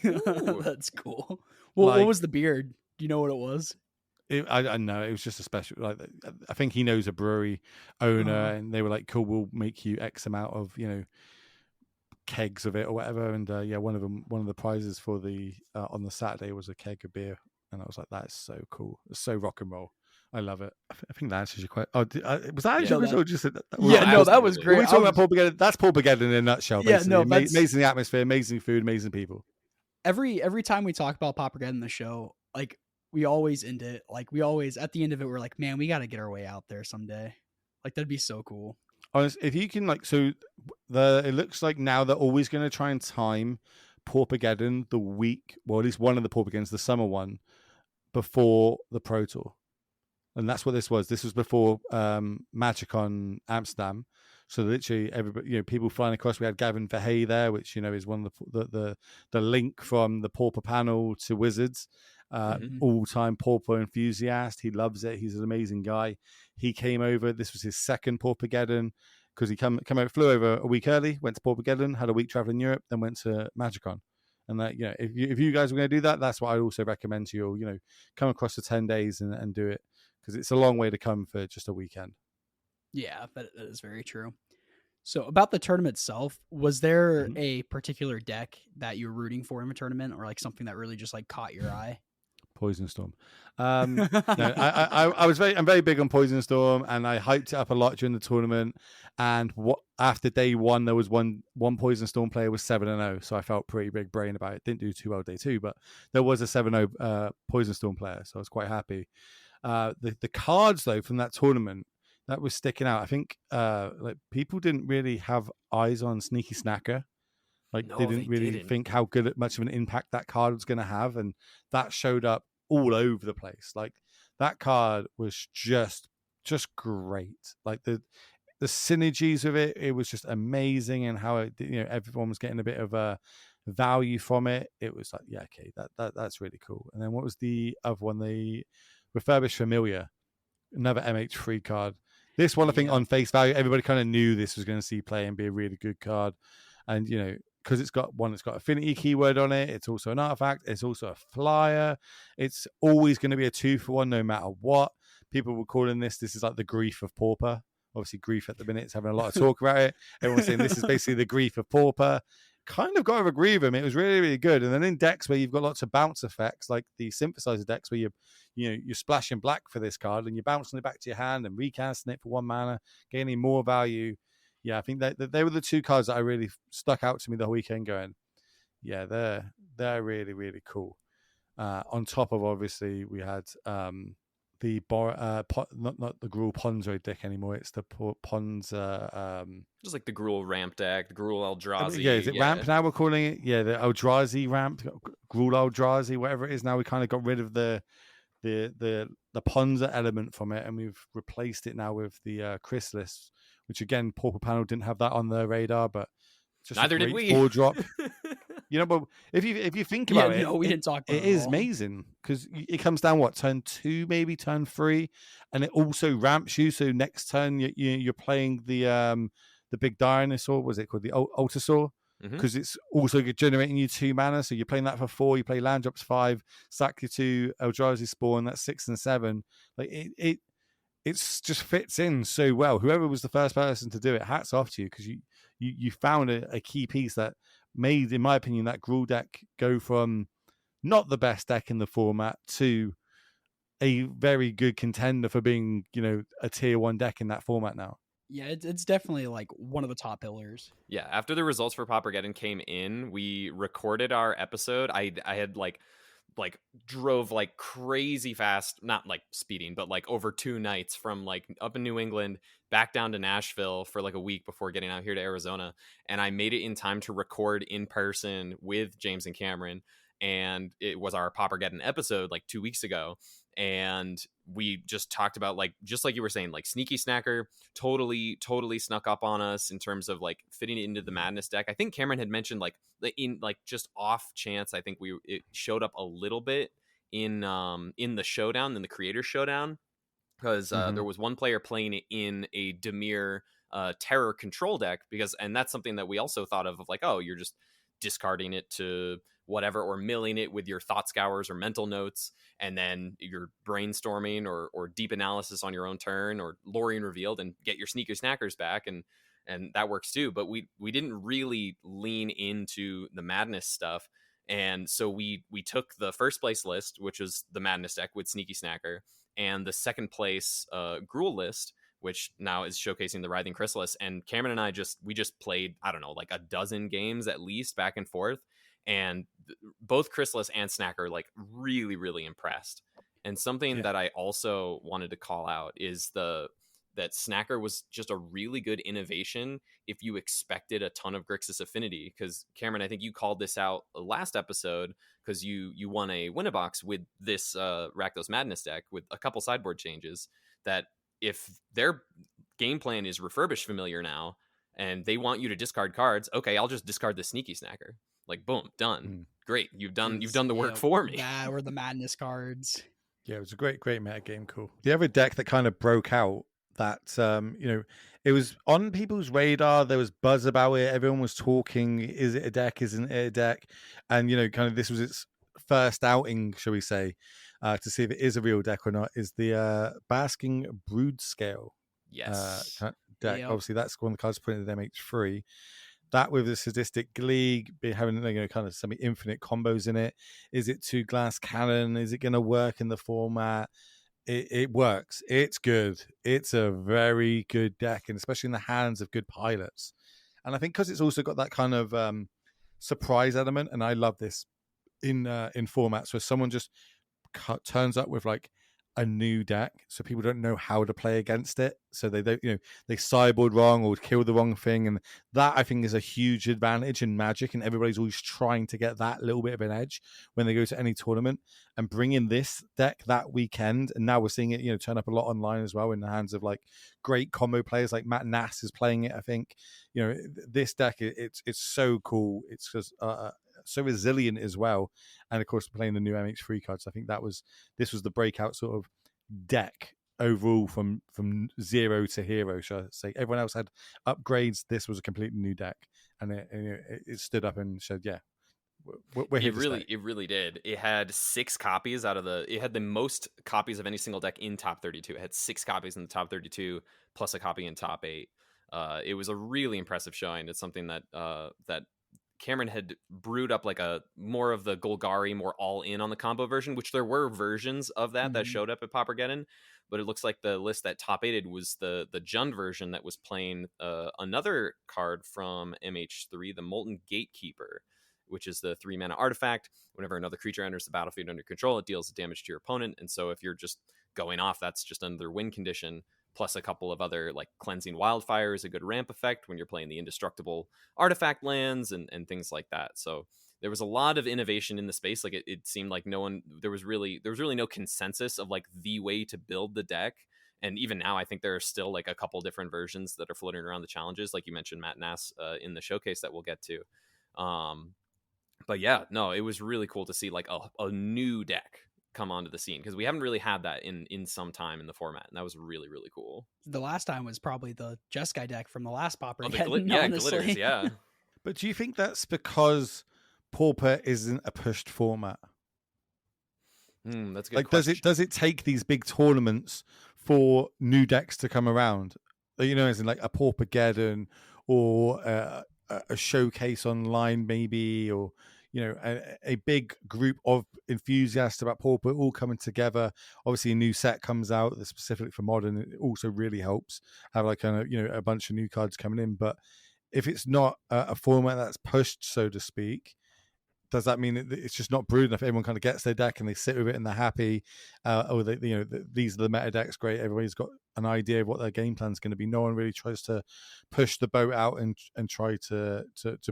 That's cool. Well, what was the beer? Do you know what it was? I know it was just a special. Like I think he knows a brewery owner, and they were like, "Cool, we'll make you X amount of kegs of it or whatever." And one of the prizes for the on the Saturday was a keg of beer, and I was like, "That's so cool! It's so rock and roll. I love it." I think that answers your question. Was that answer your question? That was great. We're talking about Paupergeddon. That's Paupergeddon in a nutshell. Basically. Yeah, amazing atmosphere, amazing food, amazing people. Every time we talk about Paupergeddon in the show, like we always end it. Like we always at the end of it, we're like, man, we got to get our way out there someday. Like that'd be so cool. Honest, if you can, it looks like now they're always going to try and time Paupergeddon the week, well, at least one of the Paupergeddons, the summer one, before the Pro Tour. And that's what this was. This was before Magic on Amsterdam. So literally, everybody, people flying across. We had Gavin Verhey there, which is one of the link from the Pauper panel to Wizards. All-time Pauper enthusiast. He loves it. He's an amazing guy. He came over. This was his second Paupergeddon because he flew over a week early, went to Paupergeddon, had a week traveling Europe, then went to MagicCon. And that, if you guys are going to do that, that's what I also recommend to you. Come across for 10 days and do it, because it's a long way to come for just a weekend. Yeah, that is very true. So about the tournament itself, was there a particular deck that you were rooting for in the tournament, or like something that really just like caught your eye? Poison Storm. No, I'm very big on Poison Storm, and I hyped it up a lot during the tournament. And after day one, there was one Poison Storm player was 7-0, so I felt pretty big brain about it. Didn't do too well day two, but there was a 7-0 Poison Storm player, so I was quite happy. The cards though from that tournament that was sticking out. I think like people didn't really have eyes on Sneaky Snacker. Like they didn't really think how much of an impact that card was going to have, and that showed up all over the place. Like that card was just great. Like the synergies of it was just amazing, and how it, everyone was getting a bit of a value from it. It was like, yeah, okay, that's really cool. And then what was the other one? The Refurbished Familiar, another MH3 card. This one, I think, on face value, everybody kind of knew this was going to see play and be a really good card. And, because it's got affinity keyword on it, it's also an artifact, it's also a flyer. It's always going to be a 2-for-1 no matter what. People were calling this is like the grief of Pauper. Obviously, grief at the minute is having a lot of talk about it. Everyone's saying this is basically the grief of Pauper. Kind of got to agree with him. It was really, really good. And then in decks where you've got lots of bounce effects, like the synthesizer decks where you're splashing black for this card and you're bouncing it back to your hand and recasting it for 1 mana, gaining more value. Yeah, I think that they were the two cards that I really stuck out to me the whole weekend. Going, yeah, they're really, really cool. On top of, obviously, we had the not the Gruul Ponzo deck anymore. It's the Ponza. Just like the Gruul ramp deck, the Gruul Eldrazi. Yeah, is it ramp now? We're calling it. Yeah, the Eldrazi ramp, Gruul Eldrazi, whatever it is. Now we kind of got rid of the Ponza element from it, and we've replaced it now with the Chrysalis, which again, Pauper Panel didn't have that on their radar, but just neither did we. 4-drop. But if you think about it, we didn't talk about it is amazing because it comes down turn 2, maybe turn 3, and it also ramps you. So next turn you're playing the big dinosaur. Was it called the Ultisaur? Because it's also generating you 2 mana. So you're playing that for 4. You play land drops 5, sack your 2 Eldrazi spawn. That's 6 and 7. Like it just fits in so well. Whoever was the first person to do it, hats off to you, because you found a key piece that made, in my opinion, that Gruul deck go from not the best deck in the format to a very good contender for being, a tier 1 deck in that format now. Yeah, it's definitely like one of the top pillars. Yeah, after the results for Paupergeddon came in, we recorded our episode. I had drove like crazy fast, not like speeding, but like over 2 nights from like up in New England back down to Nashville for like a week before getting out here to Arizona. And I made it in time to record in person with James and Cameron. And it was our Paupergeddon episode like 2 weeks ago. And we just talked about, like, just like you were saying, like Sneaky Snacker totally snuck up on us in terms of like fitting into the Madness deck. I think Cameron had mentioned like in like just off chance, I think it showed up a little bit in the showdown, in the Creator Showdown, because there was one player playing it in a Dimir Terror control deck, and that's something that we also thought of like, oh, you're just discarding it to whatever, or milling it with your thought scours or mental notes, and then you're brainstorming or deep analysis on your own turn, or Lorien Revealed, and get your Sneaker Snackers back, and that works too. But we didn't really lean into the Madness stuff, and so we took the first place list, which was the Madness deck with Sneaky Snacker, and the second place Gruul list, which now is showcasing the Writhing Chrysalis. And Cameron and I just played, I don't know, like a dozen games at least back and forth. And both Chrysalis and Snacker like really, really impressed. And something that I also wanted to call out is that Snacker was just a really good innovation if you expected a ton of Grixis affinity. Because Cameron, I think you called this out last episode, because you won a win-a-box with this Rakdos Madness deck with a couple sideboard changes, that if their game plan is Refurbished Familiar now and they want you to discard cards, okay, I'll just discard the Sneaky Snacker. Like, boom, done. Great. You've done the work for me. Yeah, or the Madness cards. Yeah, it was a great meta game. Cool. The other deck that kind of broke out that, it was on people's radar. There was buzz about it. Everyone was talking. Is it a deck? Isn't it a deck? And, kind of this was its first outing, shall we say, to see if it is a real deck or not, is the Basking Brood Scale. Yes. Deck. Yep. Obviously, that's one of the cards put in the MH3. That with the sadistic league, having kind of semi-infinite combos in it. Is it 2 glass cannon? Is it going to work in the format? It works. It's good. It's a very good deck, and especially in the hands of good pilots. And I think because it's also got that kind of surprise element, and I love this in formats where someone just turns up with like a new deck, so people don't know how to play against it, so they don't, they sideboard wrong or kill the wrong thing, and that I think is a huge advantage in Magic, and everybody's always trying to get that little bit of an edge when they go to any tournament. And bring in this deck that weekend, and now we're seeing it turn up a lot online as well in the hands of like great combo players, like Matt Nass is playing it. I think this deck, it's so cool. It's just so resilient as well, and of course playing the new MH3 cards. I think this was the breakout sort of deck overall from zero to hero. Shall I say? Everyone else had upgrades. This was a completely new deck, and it stood up and said, "Yeah, we're here." It really did. It had 6 copies it had the most copies of any single deck in top 32. It had 6 copies in the top 32 plus a copy in top 8. It was a really impressive showing. It's something that Cameron had brewed up like a more of the Golgari, more all in on the combo version, which there were versions of that showed up at Paupergeddon, but it looks like the list that top 8'd was the Jund version that was playing another card from MH3, the Molten Gatekeeper, which is the 3 mana artifact. Whenever another creature enters the battlefield under control, it deals damage to your opponent. And so if you're just going off, that's just another win condition, plus a couple of other like Cleansing Wildfire is a good ramp effect when you're playing the indestructible artifact lands and things like that. So there was a lot of innovation in the space. Like it seemed like there was really no consensus of like the way to build the deck. And even now, I think there are still like a couple different versions that are floating around the challenges. Like you mentioned, Matt Nass in the showcase that we'll get to. But yeah, no, it was really cool to see like a new deck come onto the scene, because we haven't really had that in some time in the format, and that was really, really cool. The last time was probably the Jeskai deck from the last Pauper. Glitters, yeah. But do you think that's because Pauper isn't a pushed format? That's a good question. Does it take these big tournaments for new decks to come around? As in like a Paupergeddon or a showcase online, maybe, or a big group of enthusiasts about Pauper all coming together. Obviously, a new set comes out that's specifically for modern. It also really helps have like kind of a bunch of new cards coming in. But if it's not a format that's pushed, so to speak, does that mean it's just not brewed enough? Everyone kind of gets their deck and they sit with it and they're happy, or these are the meta decks. Great, everybody's got an idea of what their game plan is going to be. No one really tries to push the boat out and try to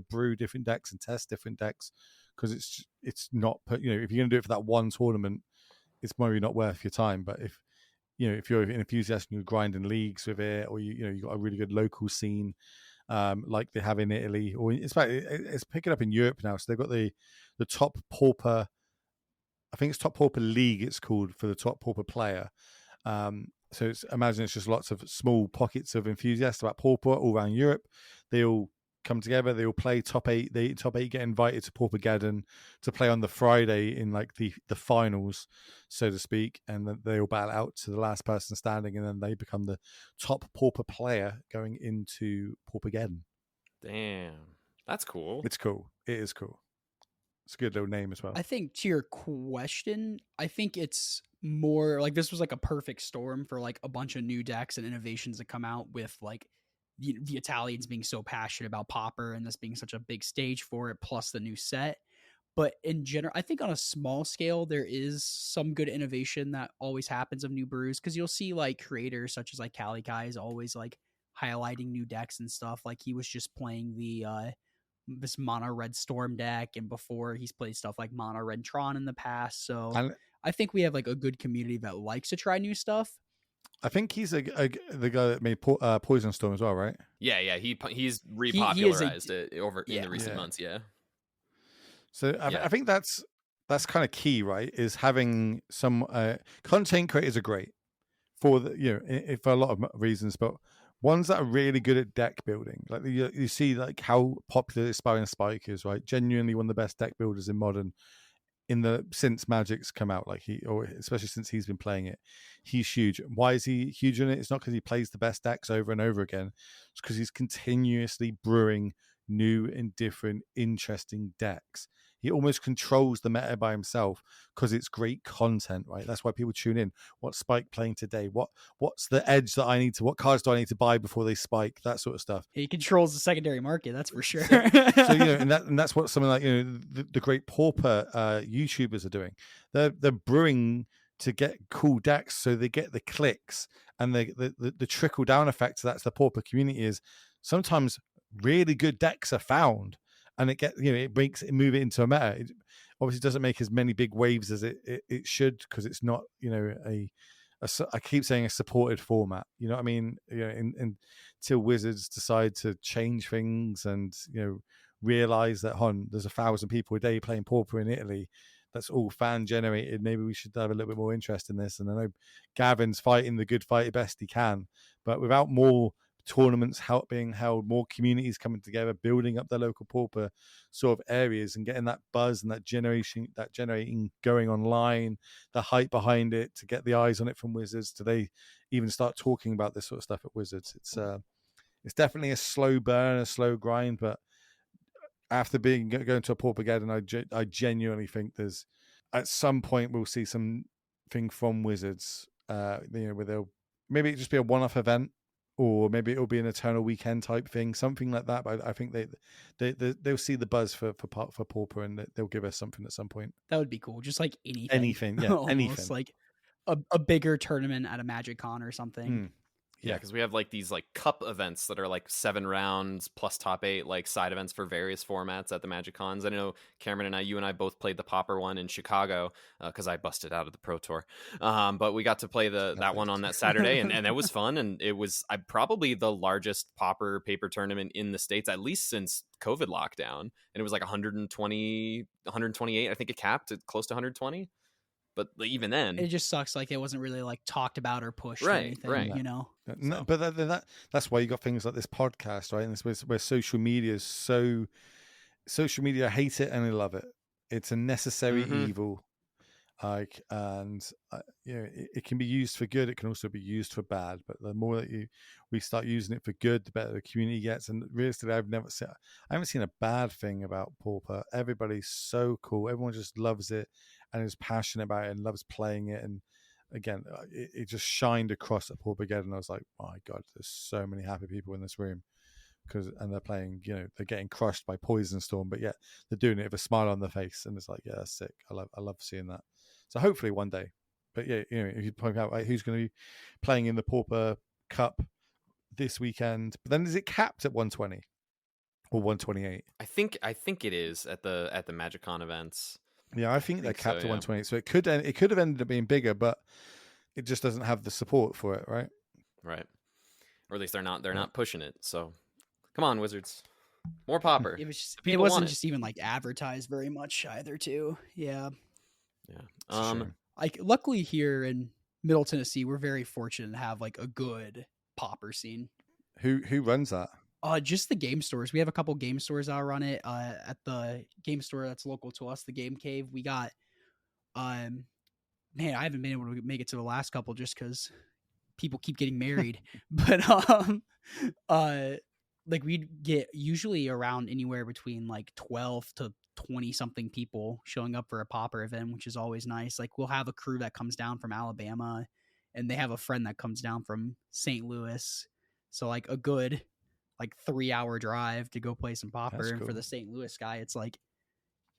brew different decks and test different decks, because it's not if you're going to do it for that one tournament, it's maybe not worth your time. But if you're an enthusiast and you're grinding leagues with it, or you got a really good local scene, like they have in Italy, or in fact it's picking up in Europe now. So they've got the top Pauper, I think it's top Pauper League it's called, for the top Pauper player. So imagine it's just lots of small pockets of enthusiasts about Pauper all around Europe. They all come together, they all play top 8. The top 8 get invited to Paupergeddon to play on the Friday in like the finals, so to speak, and then they all battle out to the last person standing, and then they become the top Pauper player going into Paupergeddon. Damn, that's cool. It's cool. It is cool. It's a good little name as well. I think to your question, I think it's more like this was like a perfect storm for like a bunch of new decks and innovations that come out with like the Italians being so passionate about Pauper and this being such a big stage for it, plus the new set. But in general, I think on a small scale, there is some good innovation that always happens of new brews, because you'll see like creators such as like Cali Kai is always like highlighting new decks and stuff. Like he was just playing the this mono red Storm deck, and before he's played stuff like mono red Tron in the past. So I think we have like a good community that likes to try new stuff. I think he's the guy that made Poison Storm as well, right? Yeah. He's repopularized it over in the recent months. Yeah. So I think that's kind of key, right? Is having some content creators are great for for a lot of reasons, but ones that are really good at deck building. Like you see like how popular Aspiring Spike is, right? Genuinely one of the best deck builders in Modern. since Magic's come out, like especially since he's been playing it, he's huge. Why is he huge in it? It's not because he plays the best decks over and over again. It's because he's continuously brewing new and different, interesting decks. He almost controls the meta by himself because it's great content, right? That's why people tune in. What's Spike playing today? What's the edge that I need to? What cards do I need to buy before they spike? That sort of stuff. He controls the secondary market, that's for sure. So and that's what something like the great Pauper YouTubers are doing. They're brewing to get cool decks, so they get the clicks and the trickle down effect. So that's the Pauper community is sometimes really good decks are found. And it makes it move it into a meta. It obviously doesn't make as many big waves as it should because it's not I keep saying a supported format. You know what I mean? Until Wizards decide to change things and realize that there's 1,000 people a day playing Pauper in Italy. That's all fan generated. Maybe we should have a little bit more interest in this. And I know Gavin's fighting the good fight best he can, but without more tournaments being held, more communities coming together, building up their local Pauper sort of areas and getting that buzz and that generating going online, the hype behind it to get the eyes on it from Wizards. Do they even start talking about this sort of stuff at Wizards? It's definitely a slow burn, a slow grind, but after going to a Paupergeddon, I genuinely think there's at some point we'll see something from Wizards, where they'll maybe it just be a one-off event. Or maybe it'll be an Eternal Weekend type thing, something like that. But I think they'll see the buzz for Pauper and they'll give us something at some point. That would be cool. Just like anything. Anything, yeah, anything. Like a bigger tournament at a Magic Con or something. Yeah, because we have like these like cup events that are like 7 rounds plus top 8 like side events for various formats at the Magic Cons. I know Cameron and you and I both played the Pauper one in Chicago because I busted out of the Pro Tour. But we got to play that one on that Saturday, and it was fun. And it was probably the largest Pauper paper tournament in the States, at least since COVID lockdown. And it was like 128. I think it capped at close to 120. But even then, it just sucks. Like it wasn't really like talked about or pushed or right, anything, right. No, but that's why you got things like this podcast, right? And this where social media hate it and they love it. It's a necessary evil. Like, and it can be used for good. It can also be used for bad. But the more that we start using it for good, the better the community gets. And realistically, I haven't seen a bad thing about Pauper. Everybody's so cool. Everyone just loves it and is passionate about it and loves playing it. And again, it just shined across at Paupergeddon. I was like, my God, there's so many happy people in this room. And they're playing, they're getting crushed by Poison Storm, but yet they're doing it with a smile on their face, and it's like, yeah, that's sick. I love seeing that. So hopefully one day, but yeah, if you point out who's going to be playing in the Pauper Cup this weekend, but then is it capped at 120 or 128? I think it is at the MagicCon events. Yeah, I think they're capped at 120. So it could have ended up being bigger, but it just doesn't have the support for it, right? Right, or at least they're not pushing it. So. Come on, Wizards. More Pauper. It wasn't just even like advertised very much either, too. Yeah. Yeah. Like luckily here in Middle Tennessee, we're very fortunate to have like a good Pauper scene. Who runs that? Just the game stores. We have a couple game stores that run it. At the game store that's local to us, the Game Cave, we got man, I haven't been able to make it to the last couple just because people keep getting married. But like we'd get usually around anywhere between like 12 to 20 something people showing up for a Pauper event, which is always nice. Like we'll have a crew that comes down from Alabama and they have a friend that comes down from St. Louis. So like a good like 3-hour drive to go play some Pauper. That's and cool. For the St. Louis guy, it's like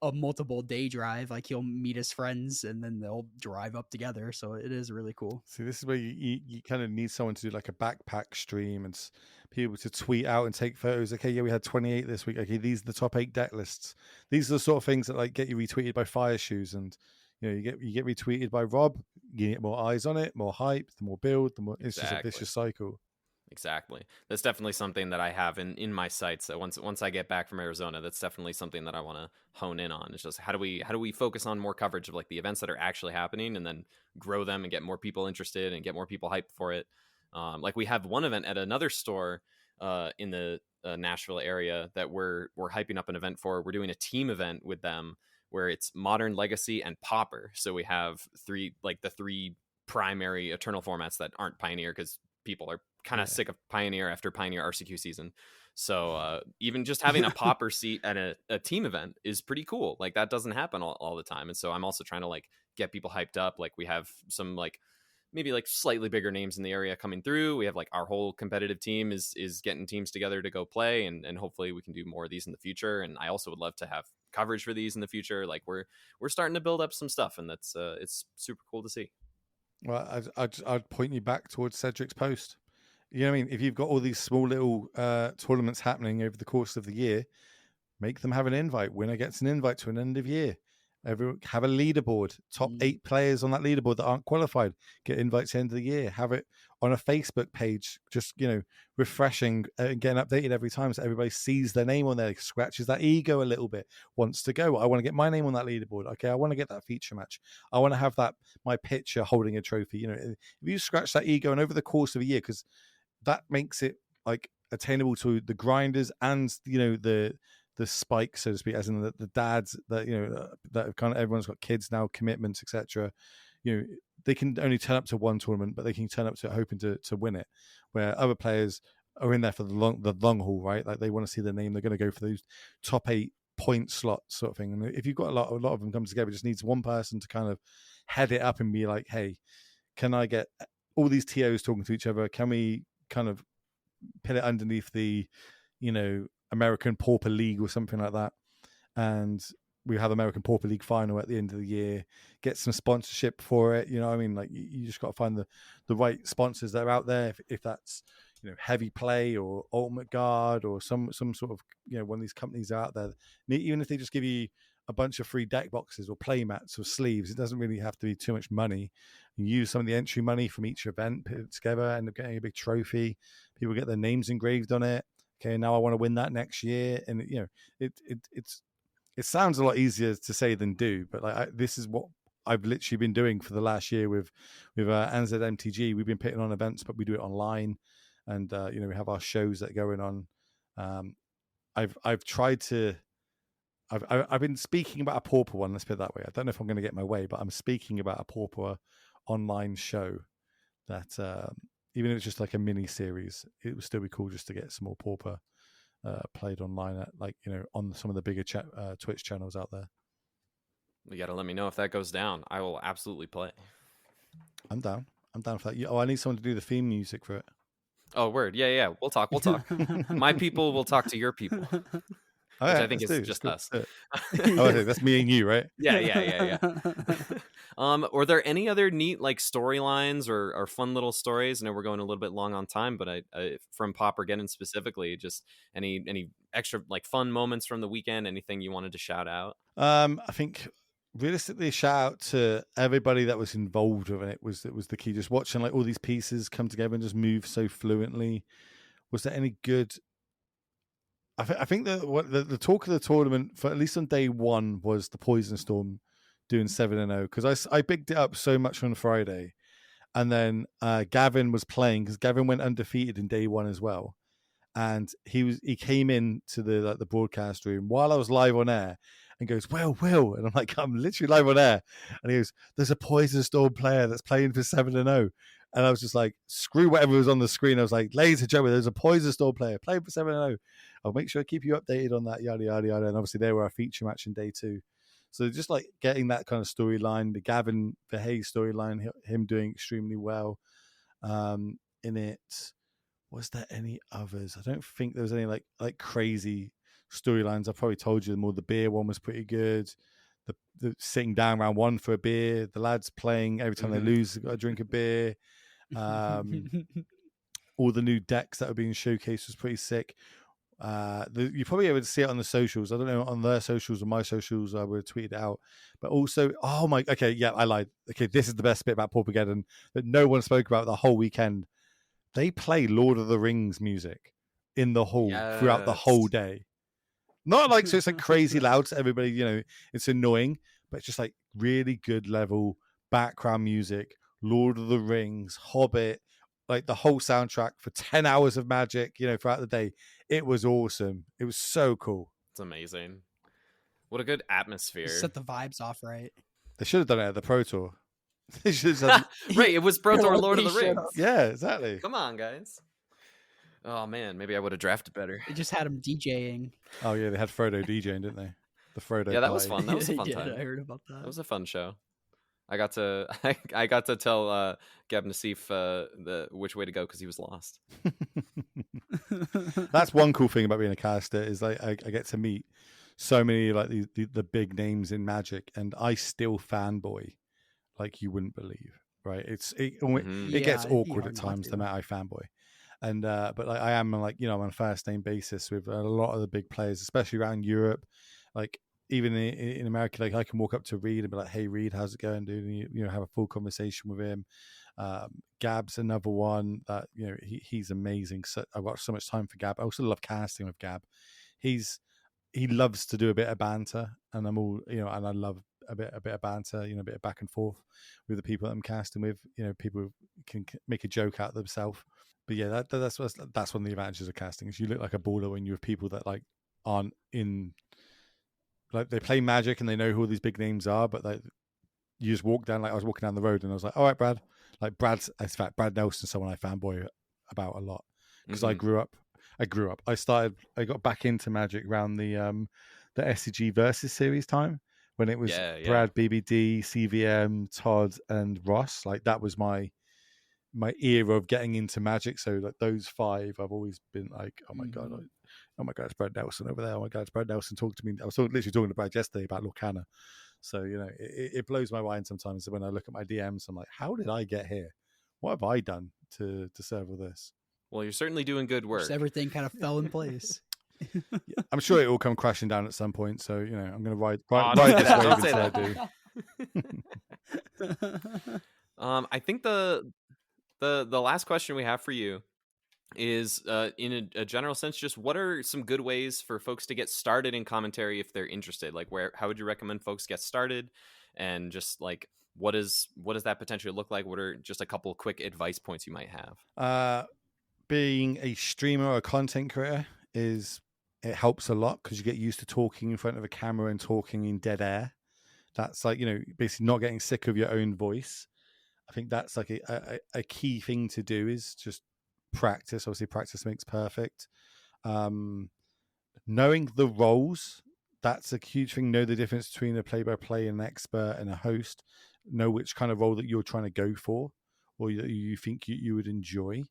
a multiple day drive. Like he'll meet his friends and then they'll drive up together. So it is really cool. See, this is where you kind of need someone to do like a backpack stream and people to tweet out and take photos. Okay, yeah, we had 28 this week. Okay, these are the top 8 deck lists. These are the sort of things that like get you retweeted by Fire Shoes, and you get retweeted by Rob. You get more eyes on it, more hype, the more build, the more. It's just a vicious cycle. Exactly. That's definitely something that I have in my sights. So once I get back from Arizona, that's definitely something that I want to hone in on. It's just how do we focus on more coverage of like the events that are actually happening and then grow them and get more people interested and get more people hyped for it. Like we have one event at another store in the Nashville area that we're hyping up an event for. We're doing a team event with them where it's Modern, Legacy, and Pauper. So we have the three primary Eternal formats that aren't Pioneer, because people are kind of sick of Pioneer after Pioneer RCQ season. So even just having a Pauper seat at a team event is pretty cool. Like, that doesn't happen all the time. And so I'm also trying to like get people hyped up. Like, we have some like maybe like slightly bigger names in the area coming through. We have like our whole competitive team is getting teams together to go play, and hopefully we can do more of these in the future. And I also would love to have coverage for these in the future. Like, we're starting to build up some stuff, and that's it's super cool to see. Well, I'd point you back towards Cedric's post. You know what I mean? If you've got all these small little tournaments happening over the course of the year, make them have an invite. Winner gets an invite to an end of year. Everyone have a leaderboard. Top 8 players on that leaderboard that aren't qualified get invites at the end of the year. Have it on a Facebook page, just, you know, refreshing and getting updated every time, so everybody sees their name on there, scratches that ego a little bit, wants to go. I want to get my name on that leaderboard. Okay, I want to get that feature match. I want to have that my picture holding a trophy. You know, if you scratch that ego, and over the course of a year, because that makes it like attainable to the grinders and, you know, the spike, so to speak, as in the dads that, you know, that have kind of, everyone's got kids now, commitments, etc. You know, they can only turn up to one tournament, but they can turn up to it hoping to win it, where other players are in there for the long haul, right? Like, they want to see their name, they're going to go for those top 8 point slots sort of thing. And if you've got a lot of them come together, it just needs one person to kind of head it up and be like, hey, can I get all these TOs talking to each other? Can we kind of put it underneath the, you know, American Pauper League or something like that, and we have American Pauper League final at the end of the year, get some sponsorship for it. You know what I mean? Like, you just got to find the right sponsors that are out there, if that's, you know, Heavy Play or Ultimate Guard or some sort of, you know, one of these companies out there. Even if they just give you a bunch of free deck boxes or play mats or sleeves, it doesn't really have to be too much money. You use some of the entry money from each event, put it together, end up getting a big trophy. People get their names engraved on it. Okay, now I want to win that next year. And, you know, it sounds a lot easier to say than do, but like, this is what I've literally been doing for the last year with ANZ MTG. We've been putting on events, but we do it online, and you know, we have our shows that are going on. I've tried to. I've been speaking about a Pauper one. Let's put it that way. I don't know if I'm going to get my way, but I'm speaking about a Pauper online show that. Even if it's just like a mini series, it would still be cool just to get some more Pauper played online at, like, you know, on some of the bigger Twitch channels out there. You got to let me know if that goes down. I will absolutely play. I'm down for that. I need someone to do the theme music for it. Oh, word. Yeah. We'll talk. My people will talk to your people. Which I think is just us. Okay, that's me and you, right? Yeah. Were there any other neat like storylines or fun little stories? I know we're going a little bit long on time, but I from Paupergeddon specifically, just any extra like fun moments from the weekend? Anything you wanted to shout out? I think realistically, a shout out to everybody that was involved with it was the key. Just watching like all these pieces come together and just move so fluently. Was there any good? I think the talk of the tournament, for at least on day one, was the Poison Storm doing 7-0, because I bigged it up so much on Friday, and then Gavin was playing, because Gavin went undefeated in day one as well, and he came in to the broadcast room while I was live on air and goes, Will, and I'm like, I'm literally live on air, and he goes, there's a Poison Storm player that's playing for 7-0. And I was just like, screw whatever was on the screen. I was like, ladies and gentlemen, there's a Poison Storm player playing for 7-0. I'll make sure I keep you updated on that, yada, yada, yada. And obviously, they were our feature match in day 2. So just like getting that kind of storyline, the Gavin Verhey storyline, him doing extremely well in it. Was there any others? I don't think there was any like crazy storylines. I probably told you them all. The beer one was pretty good. The sitting down round one for a beer. The lads playing every time they lose, they've got to drink a beer. All the new decks that are being showcased was pretty sick. You probably able to see it on the socials. I don't know on their socials or my socials. I would have tweeted it out. But also, I lied. Okay, this is the best bit about Paupergeddon that no one spoke about the whole weekend. They play Lord of the Rings music in the hall throughout the whole day. Not like, so it's like crazy loud to everybody, you know, it's annoying, but it's just like really good level background music, Lord of the Rings, Hobbit, like the whole soundtrack for 10 hours of Magic, you know, throughout the day. It was awesome. It was so cool. It's amazing. What a good atmosphere. Set the vibes off right. They should have done it at the Pro Tour. They should have right, it was Pro Tour Lord of the Rings. Yeah, exactly. Come on, guys. Oh man, maybe I would have drafted better. They just had him DJing. Oh yeah, they had Frodo DJing, didn't they? The Frodo. Yeah, that was fun. That was a fun time. I heard about that. That was a fun show. I got to tell Gab Nassif which way to go because he was lost. That's one cool thing about being a caster is like I get to meet so many like the big names in Magic, and I still fanboy like you wouldn't believe. Right? It gets awkward at times the amount I fanboy, and but like, I am like I'm on a first name basis with a lot of the big players, especially around Europe, like. Even in America, like I can walk up to Reed and be like, "Hey, Reed, how's it going, dude?" And you have a full conversation with him. Gab's another one that he's amazing. So I've got so much time for Gab. I also love casting with Gab. He loves to do a bit of banter, and I'm all and I love a bit of banter, a bit of back and forth with the people that I'm casting with. People can make a joke out of themselves. But yeah, that's one of the advantages of casting is you look like a baller when you're with people that like aren't in. Like they play Magic and they know who all these big names are, but like you just walk down. Like I was walking down the road and I was like, "All right, Brad." Like Brad Nelson, someone I fanboy about a lot because I grew up. I got back into Magic around the SCG Versus series time when it was Brad, BBD, CVM, Todd, and Ross. Like that was my era of getting into Magic. So like those five, I've always been like, oh my god, it's Brad Nelson over there. Oh my god, it's Brad Nelson. Talk to me. I was literally talking to Brad yesterday about Lorcana. So it blows my mind sometimes when I look at my DMs. I'm like, how did I get here? What have I done to deserve all this? Well, you're certainly doing good work. Just everything kind of fell in place. Yeah, I'm sure it will come crashing down at some point. So I'm going to ride this wave until I do. I think the last question we have for you is in a general sense, just what are some good ways for folks to get started in commentary if they're interested? Like how would you recommend folks get started? And just like what does that potentially look like? What are just a couple of quick advice points you might have? Being a streamer or a content creator it helps a lot because you get used to talking in front of a camera and talking in dead air. That's like basically not getting sick of your own voice. I think that's like a key thing to do is just practice. Obviously, practice makes perfect. Knowing the roles, that's a huge thing. Know the difference between a play-by-play and an expert and a host. Know which kind of role that you're trying to go for or you think you would enjoy,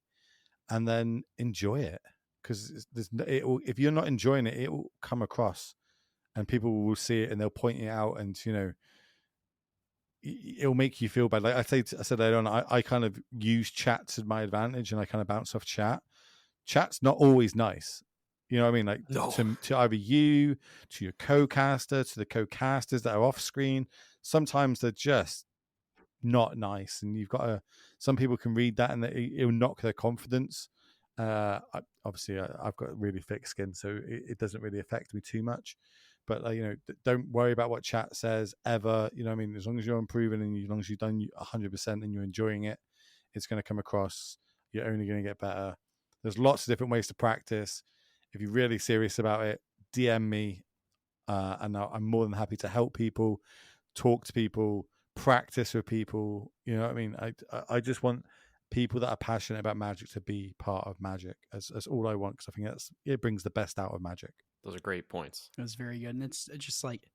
and then enjoy it. Because if you're not enjoying it, it will come across and people will see it and they'll point it out and, it'll make you feel bad. Like I said earlier on, I kind of use chat to my advantage and I kind of bounce off chat. Chat's not always nice. You know what I mean? Like to either you, to your co-caster, to the co-casters that are off screen. Sometimes they're just not nice. And you've got to, some people can read that and it'll knock their confidence. Obviously I've got really thick skin, so it doesn't really affect me too much. But don't worry about what chat says ever. You know what I mean? As long as you're improving and as long as you've done 100% and you're enjoying it, it's going to come across. You're only going to get better. There's lots of different ways to practice. If you're really serious about it, DM me, and I'm more than happy to help people, talk to people, practice with people. You know what I mean? I just want people that are passionate about Magic to be part of Magic. That's all I want, because I think it brings the best out of Magic. Those are great points. That's very good. And it's just like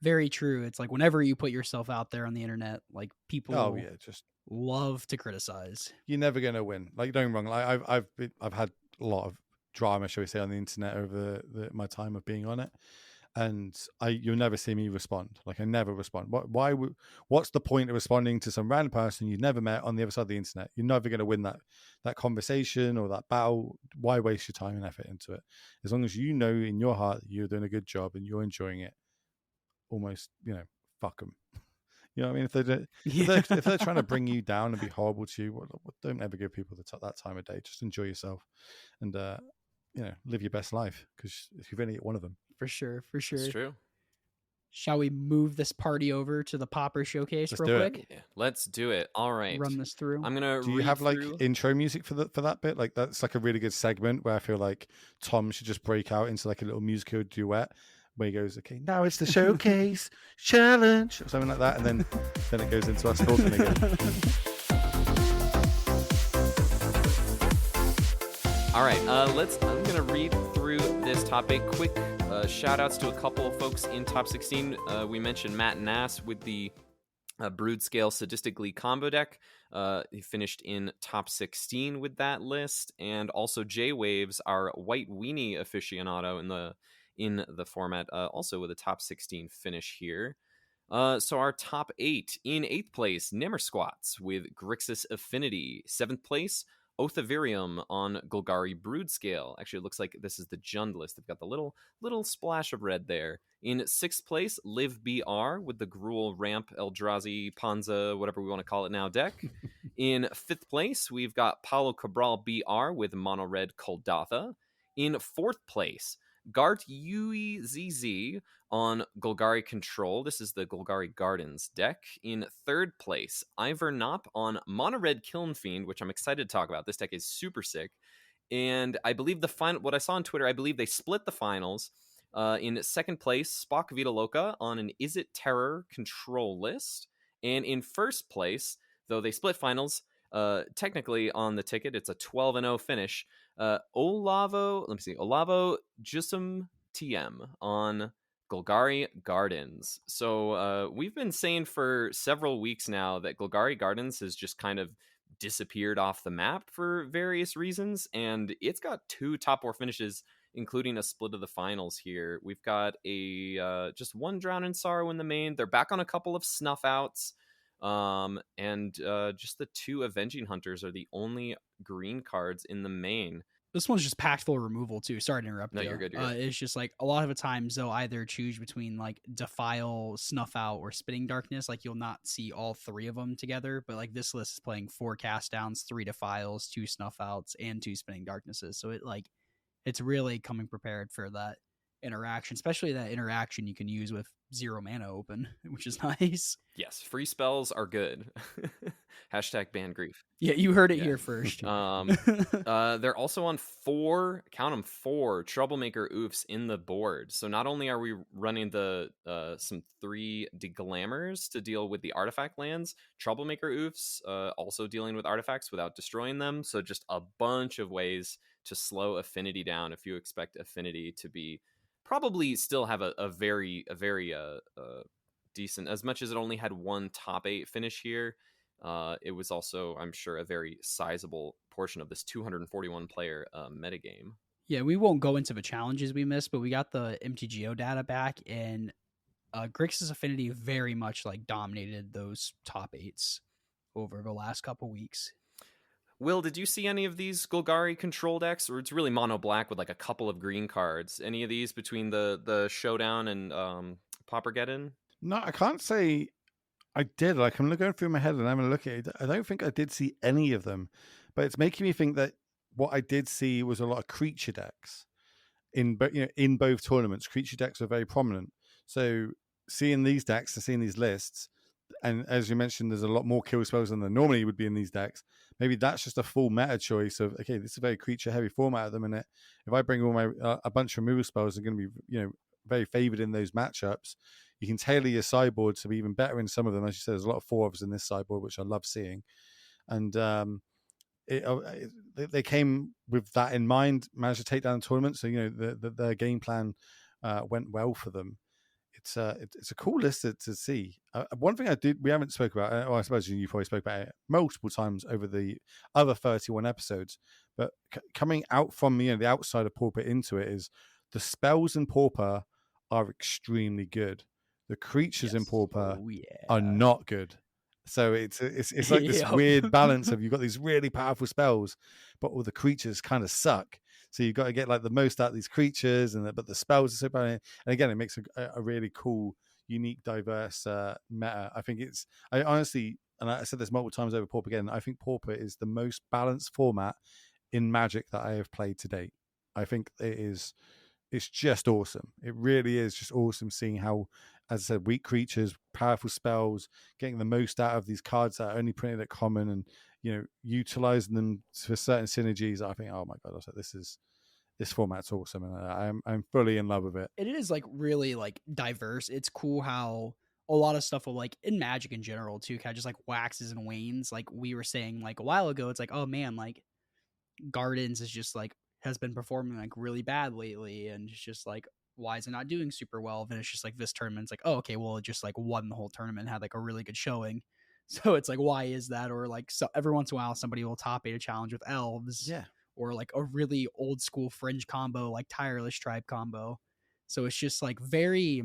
very true. It's like whenever you put yourself out there on the internet, like people just love to criticize. You're never going to win. Like, don't get me wrong. Like I've had a lot of drama, shall we say, on the internet over my time of being on it. And you'll never see me respond. Like, I never respond. What's the point of responding to some random person you've never met on the other side of the internet? You're never going to win that conversation or that battle. Why waste your time and effort into it? As long as you know in your heart that you're doing a good job and you're enjoying it, almost, fuck them. You know what I mean? If they're trying to bring you down and be horrible to you, don't ever give people that time of day. Just enjoy yourself and live your best life, because you've only got one of them. For sure. It's true. Shall we move this party over to the Pauper showcase real quick? Yeah, let's do it. All right. Run this through. I'm gonna. Do you have like intro music for that bit? Like, that's like a really good segment where I feel like Tom should just break out into like a little musical duet where he goes, okay, now it's the showcase challenge or something like that, and then it goes into us talking again. All right, I'm gonna read through this topic. Quick shout outs to a couple of folks in top 16. We mentioned Matt Nass with the Brood Scale Sadistically combo deck. He finished in top 16 with that list, and also J Waves, our white weenie aficionado in the format, also with a top 16 finish here. So our top 8. In 8th place, Nimmer Squats with Grixis Affinity. 7th place, Othavirium on Golgari Brood Scale. Actually, it looks like this is the Jund list. They've got the little splash of red there. In 6th place, Liv BR with the Gruul Ramp Eldrazi Panza, whatever we want to call it now, deck. In 5th place, we've got Paulo Cabral BR with Mono Red Koldatha. In 4th place, Gart Yui ZZ on Golgari Control. This is the Golgari Gardens deck. In 3rd place, Ivor Knopp on Mono Red Kiln Fiend, which I'm excited to talk about. This deck is super sick. And I believe what I saw on Twitter, I believe they split the finals. In 2nd place, Spock Vita Loca on an Is It Terror Control list. And in 1st place, though they split finals, technically on the ticket, it's a 12-0 finish. Olavo Jusum TM on Golgari Gardens. So we've been saying for several weeks now that Golgari Gardens has just kind of disappeared off the map for various reasons, and it's got 2 top 4 finishes, including a split of the finals here. We've got a just 1 Drown in Sorrow in the main. They're back on a couple of snuff outs. And just the 2 Avenging Hunters are the only green cards in the main. This one's just packed full of removal too. Sorry to interrupt. No, you're good. It's just like a lot of the times they'll either choose between like Defile, Snuff Out, or Spitting Darkness. Like you'll not see all 3 of them together, but like this list is playing 4 Cast Downs, 3 Defiles, 2 Snuff Outs, and 2 Spitting Darknesses. So it's really coming prepared for that interaction, especially that interaction you can use with 0 mana open, which is nice. Yes, free spells are good. Hashtag ban grief. Yeah, you heard it here first. They're also on 4, count them, 4 Troublemaker Oofs in the board. So not only are we running the some 3 Deglammers to deal with the artifact lands, Troublemaker Oofs also dealing with artifacts without destroying them. So just a bunch of ways to slow Affinity down if you expect Affinity to be probably still have a very decent, as much as it only had 1 top 8 finish here. It was also, I'm sure, a very sizable portion of this 241 player metagame. Yeah, we won't go into the challenges we missed, but we got the MTGO data back, and Grixis Affinity very much like dominated those top 8s over the last couple weeks. Will, did you see any of these Golgari control decks? Or it's really mono black with like a couple of green cards. Any of these between the Showdown and Paupergeddon? No, I can't say I did. Like I'm going through my head and I'm going to look at it. I don't think I did see any of them, but it's making me think that what I did see was a lot of creature decks in both tournaments. Creature decks are very prominent. So seeing these decks and seeing these lists, and as you mentioned, there's a lot more kill spells than there normally would be in these decks. Maybe that's just a full meta choice of, okay, this is a very creature heavy format at the minute. If I bring all my a bunch of removal spells, they're going to be very favored in those matchups. You can tailor your sideboard to be even better in some of them. As you said, there's a lot of 4-ofs in this sideboard, which I love seeing. And they came with that in mind, managed to take down the tournament. So their game plan went well for them. It's a cool list to see. One thing we haven't spoke about, I suppose you probably spoke about it multiple times over the other 31 episodes, but coming out from the outside of Pauper into it is the spells in Pauper are extremely good. The creatures in Pauper are not good. So it's like this weird balance of you've got these really powerful spells, but all the creatures kind of suck. So you've got to get like the most out of these creatures, but the spells are so bad. And again, it makes a really cool, unique, diverse meta. I honestly, and I said this multiple times over Paupergeddon, I think Pauper is the most balanced format in Magic that I have played to date. I think it's just awesome. It really is just awesome seeing how, as I said, weak creatures, powerful spells, getting the most out of these cards that are only printed at common and, utilizing them for certain synergies. I think, oh my God, this is this format's awesome, and I'm fully in love with it. It is like really like diverse. It's cool how a lot of stuff will like in Magic in general too kind of just like waxes and wanes. Like we were saying like a while ago, it's like, oh man, like Gardens is just like has been performing like really bad lately, and it's just like, why is it not doing super well? And it's just like this tournament's like, oh okay, well it just like won the whole tournament, had like a really good showing. So it's like, why is that? Or like, so every once in a while somebody will top 8 a challenge with elves, Yeah, or like a really old school fringe combo like Tireless Tribe combo. So it's just like very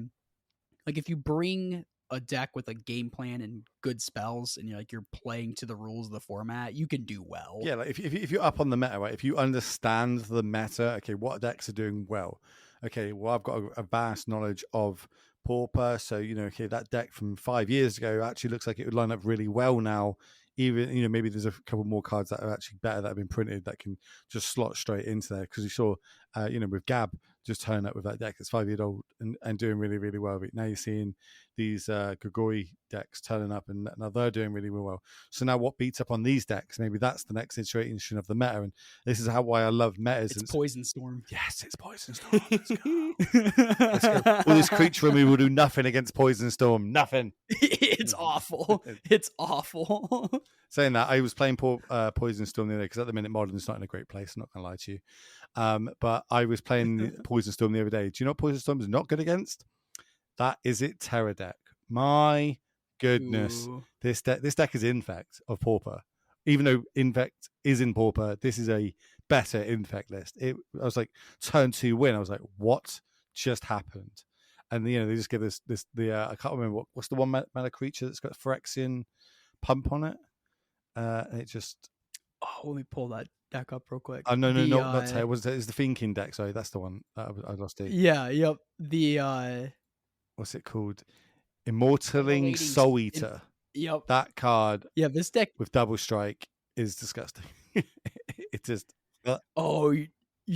like if you bring a deck with a game plan and good spells, and you're playing to the rules of the format, you can do well. Yeah, like if you're up on the meta, right? If you understand the meta, okay, what decks are doing well? Okay, well I've got a vast knowledge of Pauper, so okay, that deck from 5 years ago actually looks like it would line up really well now. Even maybe there's a couple more cards that are actually better that have been printed that can just slot straight into there, because you saw with Gab just turn up with that deck that's 5 years old and doing really, really well. But now you're seeing these Gagoi decks turning up, and now they're doing really, really well. So now what beats up on these decks? Maybe that's the next iteration of the meta, and this is why I love metas. It's Poison Storm. Yes, it's Poison Storm. Let's go. Let's go. All this creature removal will do nothing against Poison Storm. Nothing. It's awful. It's awful. Saying that, I was playing Poison Storm the other day, because at the minute Modern's not in a great place, I'm not going to lie to you. But I was playing Poison Storm the other day. Do you know what Poison Storm is not good against? That is it Terra deck. My goodness. Ooh. This deck is Infect of Pauper. Even though Infect is in Pauper, this is a better Infect list. I was like, turn 2 win. I was like, what just happened? And they just give this I can't remember what's the one mana creature that's got Phyrexian Pump on it. And it just let me pull that deck up real quick. Oh no, not Terra. It's the Fiend King deck. Sorry, that's the one I lost it. Yeah, yep. The what's it called? Immortaling Soul Eater. Yep. That card. Yeah, this deck with double strike is disgusting. It just. You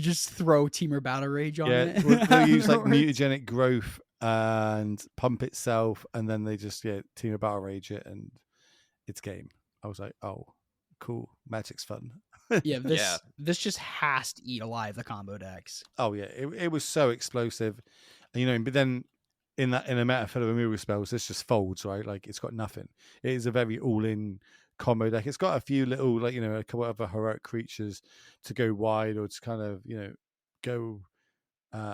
just throw Teamer Battle Rage on it. We'll use like Mutagenic Growth and Pump itself, and then they just Teamer Battle Rage it, and it's game. I was like, oh, cool, Magic's fun. This just has to eat alive the combo decks. Oh yeah, it was so explosive, but then in a meta full of removal spells, this just folds, right? Like it's got nothing. It is a very all-in combo deck. It's got a few little a couple of other heroic creatures to go wide or to kind of go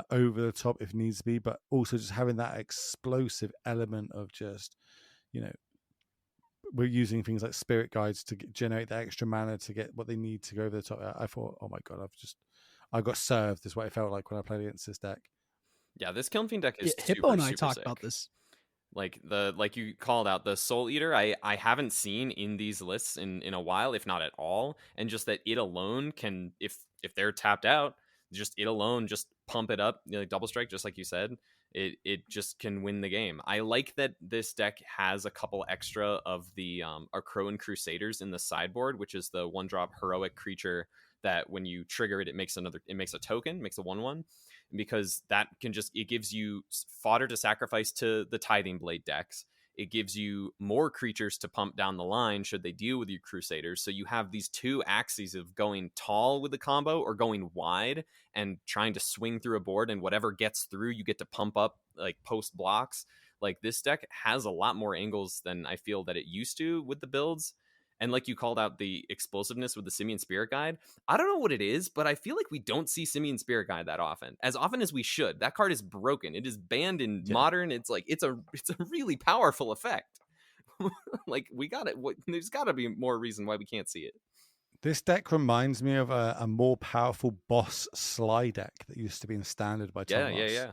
over the top if needs to be, but also just having that explosive element of just we're using things like spirit guides to generate the extra mana to get what they need to go over the top. I thought, oh my god, I got served. Is what it felt like when I played against this deck. Yeah, this Kiln Fiend deck is Hippo and I super talked sick. about this. Like you called out the Soul Eater, I haven't seen in these lists in a while, if not at all, and just that it alone can, if they're tapped out, just it alone just pump it up, like double strike, just like you said. It just can win the game. I like that this deck has a couple extra of the Arcroan Crusaders in the sideboard, which is the 1-drop heroic creature that when you trigger it, it makes a token, makes a 1/1, because that can it gives you fodder to sacrifice to the Tithing Blade decks. It gives you more creatures to pump down the line should they deal with your Crusaders. So you have these two axes of going tall with the combo or going wide and trying to swing through a board, and whatever gets through, you get to pump up like post blocks. Like this deck has a lot more angles than I feel that it used to with the builds. And like you called out the explosiveness with the Simian Spirit Guide. I don't know what it is, but I feel like we don't see Simian Spirit Guide that often. As often as we should. That card is broken. It is banned in Modern. It's like it's a really powerful effect. Like we got it. There's got to be more reason why we can't see it. This deck reminds me of a more powerful boss Sly deck that used to be in Standard by Tom Ross. Yeah.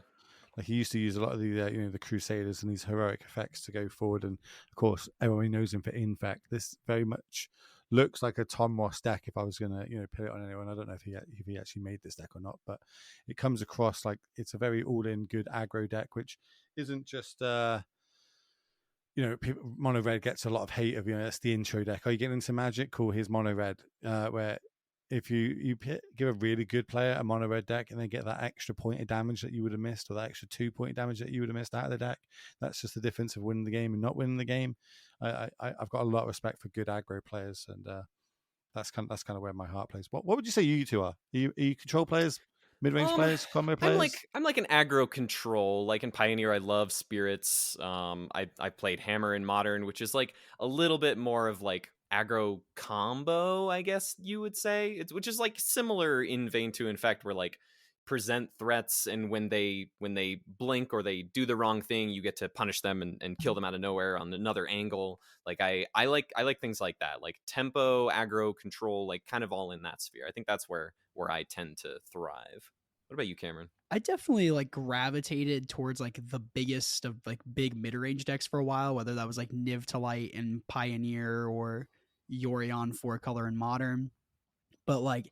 Like he used to use a lot of the the Crusaders and these heroic effects to go forward, and of course everyone knows him for Infect. This very much looks like a Tom Ross deck. If I was gonna put it on anyone, I don't know if he actually made this deck or not, but it comes across like it's a very all-in good aggro deck, which isn't just mono red gets a lot of hate of that's the intro deck. Are you getting into Magic? Cool, here's mono red, where if you give a really good player a mono red deck and they get that extra point of damage that you would have missed, or that extra 2 point of damage that you would have missed out of the deck, that's just the difference of winning the game and not winning the game. I've got a lot of respect for good aggro players, and that's kind of where my heart plays. What would you say you two are? Are you control players? Mid-range players, combo players? I'm like an aggro control. Like in Pioneer, I love spirits. I played Hammer in Modern, which is like a little bit more of like aggro combo, I guess you would say. Which is like similar in vein to Infect, where like present threats, and when they blink or they do the wrong thing, you get to punish them and kill them out of nowhere on another angle. Like I like things like that, like tempo, aggro, control, like kind of all in that sphere. I think that's where I tend to thrive. What about you, Cameron? I definitely like gravitated towards like the biggest of like big mid-range decks for a while, whether that was like Niv to Light and Pioneer or Yorion 4-color and Modern. But like,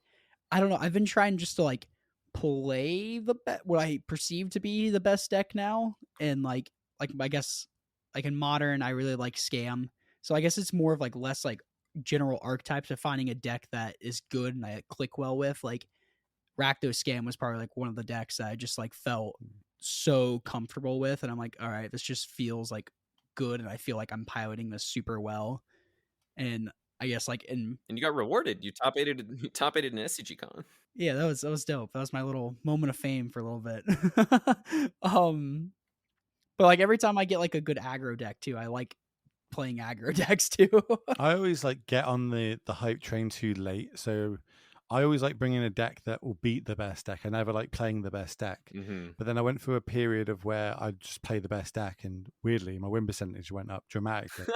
I don't know. I've been trying just to like play what I perceive to be the best deck now, and like I guess like in Modern, I really like Scam. So I guess it's more of like less like general archetypes of finding a deck that is good and I click well with. Like Rakdos Scam was probably like one of the decks that I just like felt so comfortable with, and I'm like, all right, this just feels like good, and I feel like I'm piloting this super well. And I guess like and you got rewarded. You top aided in SCG Con. Yeah, that was dope. That was my little moment of fame for a little bit. But like every time I get like a good aggro deck too, I like playing aggro decks too. I always like get on the hype train too late, so I always like bringing a deck that will beat the best deck. I never like playing the best deck. Mm-hmm. But then I went through a period of where I just play the best deck, and weirdly, my win percentage went up dramatically.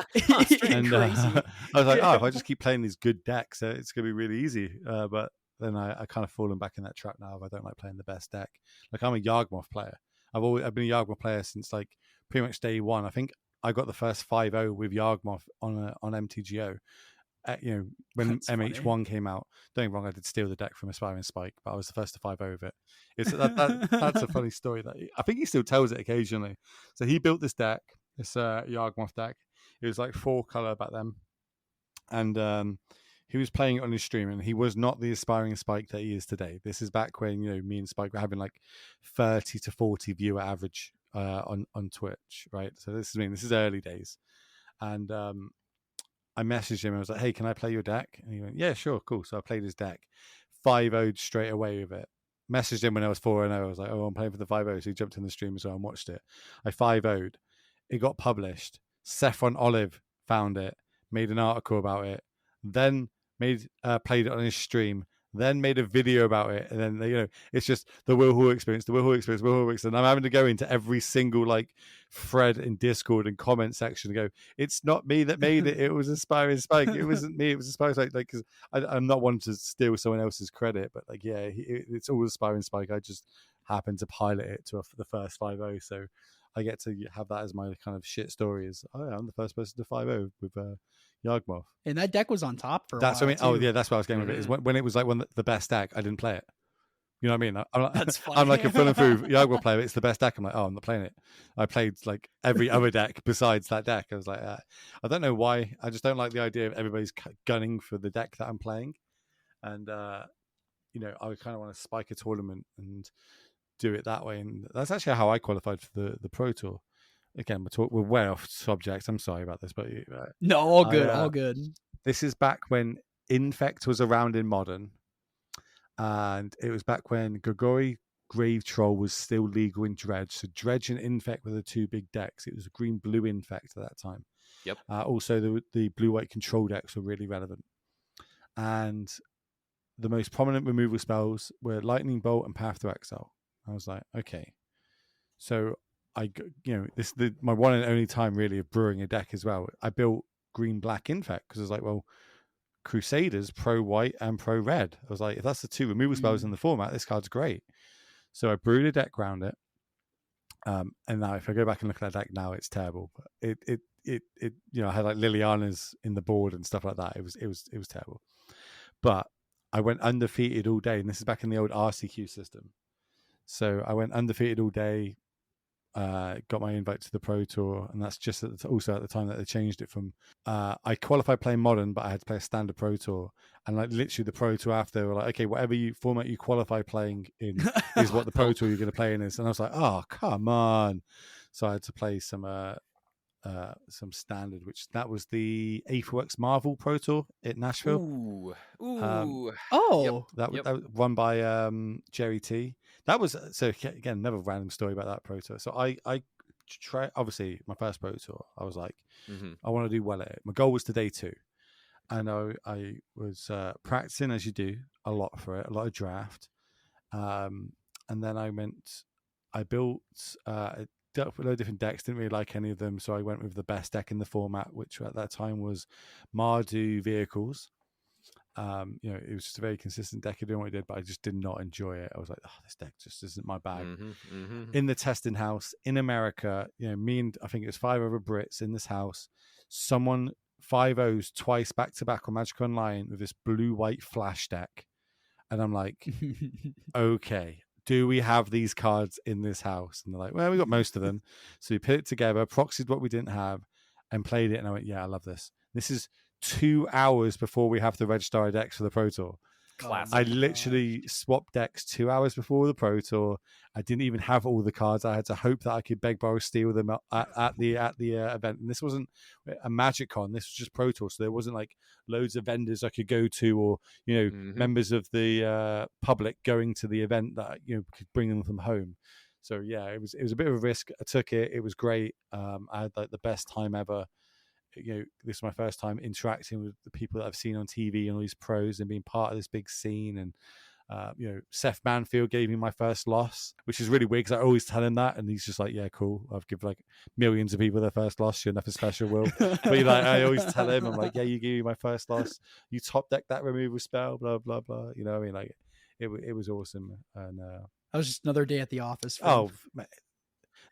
And crazy. I was like, oh, if I just keep playing these good decks, it's going to be really easy. But then I kind of fallen back in that trap now. If I don't like playing the best deck, like I'm a Yawgmoth player. I've been a Yawgmoth player since like pretty much day one. I think I got the first 5-0 with Yawgmoth on MTGO. When That's MH1 funny. came out, don't get me wrong, I did steal the deck from Aspiring Spike, but I was the first to 5-0 with it. That's a funny story that I think he still tells it occasionally. So he built this deck, this Yawgmoth deck. It was like 4-color back then, and he was playing it on his stream, and he was not the Aspiring Spike that he is today. This is back when me and Spike were having like 30 to 40 viewer average on Twitch, right? So this is early days, and I messaged him and I was like, hey, can I play your deck? And he went, yeah, sure, cool. So I played his deck, 5-0'd straight away with it. Messaged him when I was 4-0. I was like, oh, I'm playing for the 5-0. So he jumped in the stream as well and watched it. I 5-0'd. It got published. Saffron Olive found it, made an article about it, then played it on his stream, then made a video about it, and then it's just the Will Hall experience, and I'm having to go into every single like thread in Discord and comment section and go, it's not me that made it, it was Aspiring Spike, it wasn't me, it was Aspiring Spike, like, because I'm not wanting to steal someone else's credit, but like, yeah, it's all Aspiring Spike. I just happened to pilot it to the first 5-0, so I get to have that as my kind of shit story, is I'm the first person to 5-0 with Yawgmoth. And that deck was on top for a while. What I mean. Oh yeah, that's what I was getting with it. Is when it was like the best deck, I didn't play it. You know what I mean? That's funny. I'm like a full and through Yawgmoth player. It's the best deck. I'm like, oh, I'm not playing it. I played like every other deck besides that deck. I was like, I don't know why. I just don't like the idea of everybody's gunning for the deck that I'm playing, and I kind of want to spike a tournament and do it that way. And that's actually how I qualified for the Pro Tour. Again, we're way off subject. I'm sorry about this, but no, all good, all good. This is back when Infect was around in Modern, and it was back when Grigori Grave Troll was still legal in Dredge. So Dredge and Infect were the two big decks. It was a green-blue Infect at that time. Yep. Also, the blue-white control decks were really relevant, and the most prominent removal spells were Lightning Bolt and Path to Exile. I was like, okay, so this is my one and only time really of brewing a deck as well. I built green-black Infect because I was like, well, Crusaders pro white and pro red. I was like, if that's the two removal spells in the format, this card's great. So I brewed a deck around it. And now if I go back and look at that deck now, it's terrible. But it I had like Liliana's in the board and stuff like that. It was terrible. But I went undefeated all day, and this is back in the old RCQ system. So I went undefeated all day, got my invite to the Pro Tour, and that's just also at the time that they changed it from I qualified playing Modern, but I had to play a standard Pro Tour, and like literally the Pro Tour after, they were like, okay, whatever format you qualify playing in is what the Pro Tour you're going to play in is. And I was like, oh, come on. So I had to play some standard, which that was the Aetherworks Marvel Pro Tour at Nashville. Ooh. Oh, that was run by Jerry T. that was so again another random story about that Pro Tour. So I try obviously my first Pro Tour. I was like, I want to do well at it. My goal was to day 2, and I was practicing as you do a lot for it, a lot of draft, and then I built a load of different decks. Didn't really like any of them, so I went with the best deck in the format, which at that time was Mardu Vehicles. It was just a very consistent deck of doing what it did, but I just did not enjoy it. I was like, this deck just isn't my bag. In the testing house in America, me and I think it was 5 other Brits in this house. Someone 5-0s twice back to back on Magic Online with this blue-white flash deck, and I'm like, okay, do we have these cards in this house? And they're like, well, we got most of them. So we put it together, proxied what we didn't have, and played it. And I went, yeah, I love this. This is 2 hours before we have to register our decks for the Pro Tour. Classic. I literally swapped decks 2 hours before the Pro Tour. I didn't even have all the cards. I had to hope that I could beg, borrow, steal them at the event. And this wasn't a Magic Con. This was just Pro Tour. So there wasn't like loads of vendors I could go to, or members of the public going to the event that could bring them home. So yeah, it was a bit of a risk. I took it. It was great. I had like the best time ever. This is my first time interacting with the people that I've seen on TV and all these pros and being part of this big scene. And Seth Manfield gave me my first loss, which is really weird because I always tell him that, and he's just like, yeah, cool, I've given like millions of people their first loss, you're nothing special, Will. But I always tell him, I'm like, yeah, you gave me my first loss, you top deck that removal spell, blah blah blah, what I mean? Like it was awesome. And that was just another day at the office. Man,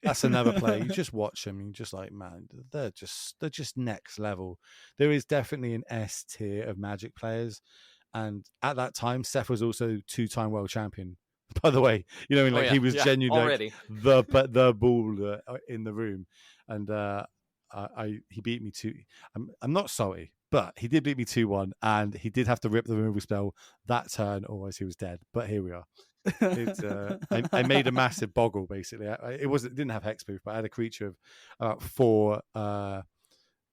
that's another player. You just watch them, and you're just like, man, they're just next level. There is definitely an S tier of Magic players, and at that time, Seth was also 2-time world champion. By the way, he was genuinely the ball in the room, and he beat me 2. I'm not salty, but he did beat me 2-1, and he did have to rip the removal spell that turn, otherwise he was dead. But here we are. I made a massive boggle basically. It didn't have hexproof, but I had a creature of about 4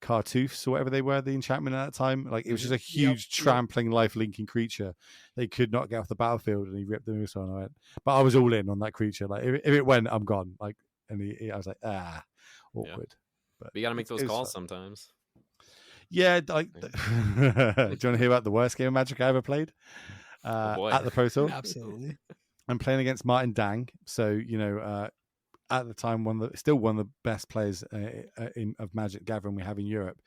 Cartouths or whatever they were, the enchantment at that time. Like it was just a huge trampling life linking creature. They could not get off the battlefield, and he ripped the moose on. I went, but I was all in on that creature. Like if it went, I'm gone. Like, and I was like, awkward. But you got to make those calls sometimes. Yeah, like. Do you want to hear about the worst game of Magic I ever played? At the Pro Tour? Absolutely. I'm playing against Martin Dang. So, at the time, still one of the best players of Magic Gathering we have in Europe.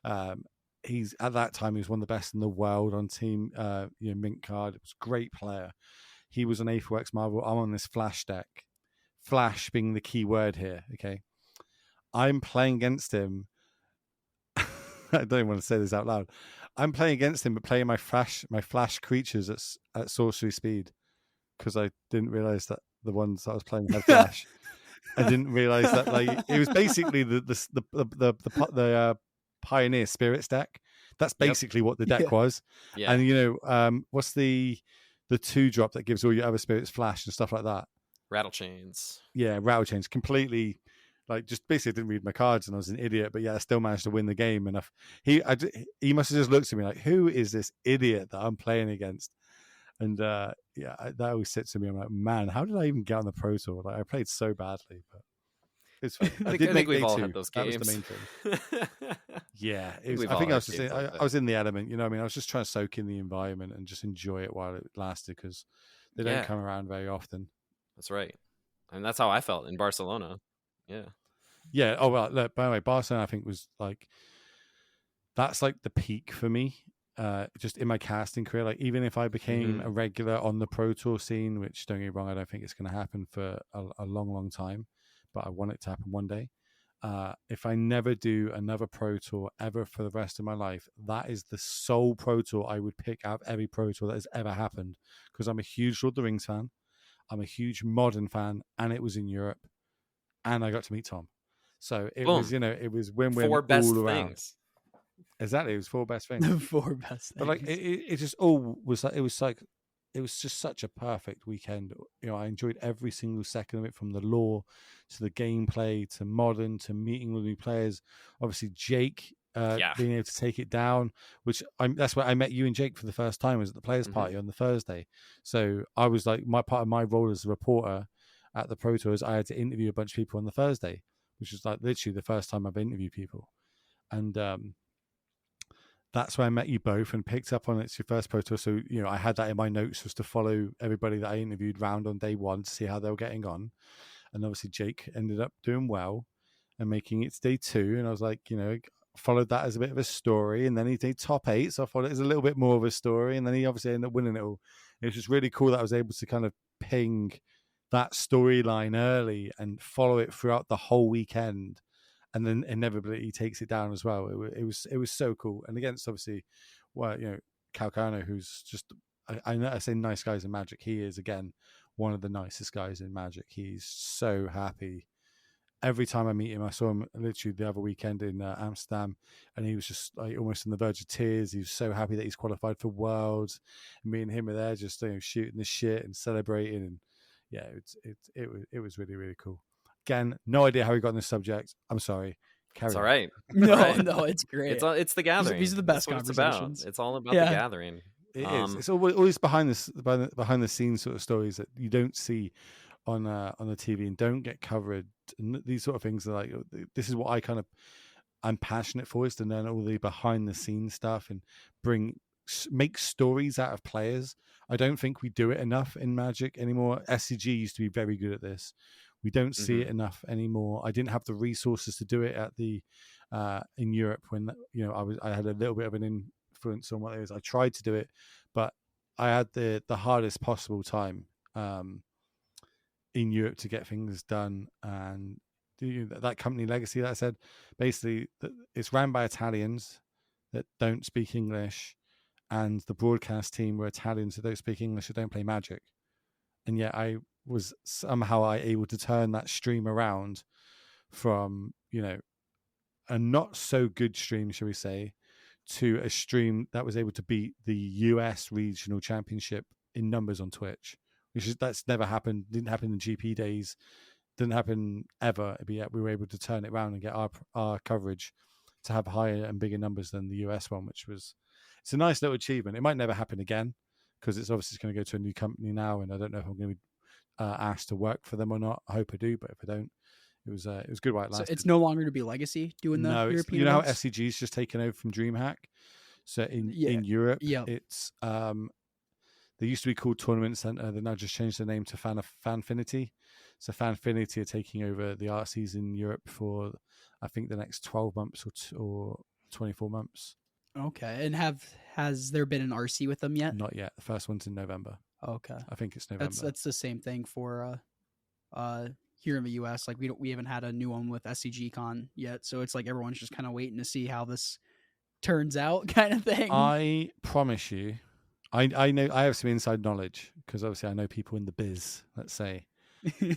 At that time, he was one of the best in the world on team, Mint card. It was a great player. He was on A4X Marvel. I'm on this Flash deck. Flash being the key word here, okay? I'm playing against him. I don't even want to say this out loud. I'm playing against him, but playing my flash creatures at sorcery speed, because I didn't realize that the ones that I was playing had flash. I didn't realize that it was basically the Pioneer Spirits deck. That's basically what the deck was. Yeah. And what's the 2-drop that gives all your other spirits flash and stuff like that? Rattle chains. Yeah, rattle chains. Completely. Just basically didn't read my cards, and I was an idiot, but yeah, I still managed to win the game. And he must have just looked at me like, who is this idiot that I'm playing against? And that always sits with me. I'm like, man, how did I even get on the Pro Tour? Like, I played so badly, but it's fun. I think we've all had those games. That was the main thing. Yeah, I think I was in the element. I was just trying to soak in the environment and just enjoy it while it lasted, because they don't come around very often. That's right, and that's how I felt in Barcelona. Yeah. Oh well. Look, by the way, Barcelona I think was that's the peak for me. Just in my casting career, even if I became a regular on the Pro Tour scene, which don't get me wrong, I don't think it's going to happen for a long, long time, but I want it to happen one day. If I never do another Pro Tour ever for the rest of my life, that is the sole Pro Tour I would pick out of every Pro Tour that has ever happened, because I'm a huge Lord of the Rings fan, I'm a huge Modern fan, and it was in Europe. And I got to meet Tom. So it was, it was win-win 4 best all around. Things. Exactly. It was 4 best things. 4 best things. But it just all was it was just such a perfect weekend. I enjoyed every single second of it, from the lore to the gameplay to Modern to meeting with new players. Obviously, Jake being able to take it down, which that's where I met you and Jake for the first time, was at the players party on the Thursday. So I was like, my part of my role as a reporter at the Pro Tours, I had to interview a bunch of people on the Thursday, which was like literally the first time I've interviewed people. And that's where I met you both and picked up on it's your first Pro Tour. So, you know, I had that in my notes, was to follow everybody that I interviewed round on day one to see how they were getting on. And obviously Jake ended up doing well and making it to day 2. And I was like, you know, followed that as a bit of a story. And then he did top 8. So I thought it was a little bit more of a story. And then he obviously ended up winning it all. It was just really cool that I was able to kind of ping that storyline early and follow it throughout the whole weekend. And then inevitably he takes it down as well. It was so cool. And against obviously, well, you know, Calcano, who's just, I know I say nice guys in Magic. He is again one of the nicest guys in Magic. He's so happy. Every time I meet him, I saw him literally the other weekend in Amsterdam, and he was just like almost on the verge of tears. He was so happy that he's qualified for Worlds. And me and him were there just, you know, shooting the shit and celebrating. And yeah, it was really, really cool. Again, no idea how we got on this subject. I'm sorry. It's all right. No, it's great. It's the gathering. These are the best conversations. It's all about the gathering. It is. It's always behind the scenes sort of stories that you don't see on the TV and don't get covered. And these sort of things are like, this is what I'm passionate for, is to learn all the behind the scenes stuff and make stories out of players. I don't think we do it enough in Magic anymore. SCG used to be very good at this. We don't see it enough anymore. I didn't have the resources to do it at the in Europe when, you know, I had a little bit of an influence on what it was. I tried to do it, but I had the hardest possible time in Europe to get things done. And that company Legacy that I said, basically it's ran by Italians that don't speak English, and the broadcast team were Italians that don't speak English, that don't play Magic. And yet I was somehow able to turn that stream around from, you know, a not so good stream, shall we say, to a stream that was able to beat the US regional championship in numbers on Twitch, that's never happened. Didn't happen in GP days. Didn't happen ever. But yet we were able to turn it around and get our coverage to have higher and bigger numbers than the US one, it's a nice little achievement. It might never happen again, because it's obviously going to go to a new company now, and I don't know if I'm going to be asked to work for them or not. I hope I do, but if I don't, it was good while it lasted. So it's no longer to be Legacy doing the European. You know events? how SCG's just taken over from DreamHack. So in Europe, it's they used to be called Tournament Center. They now just changed their name to Fanfinity. So Fanfinity are taking over the RCs in Europe for, I think, the next 12 months or 24 months. Okay, and has there been an RC with them yet? Not yet. The first one's in November. Okay, I think it's November. That's the same thing for here in the US. Like we haven't had a new one with SCG Con yet, so it's like everyone's just kind of waiting to see how this turns out, kind of thing. I promise you, I know I have some inside knowledge, because obviously I know people in the biz. Let's say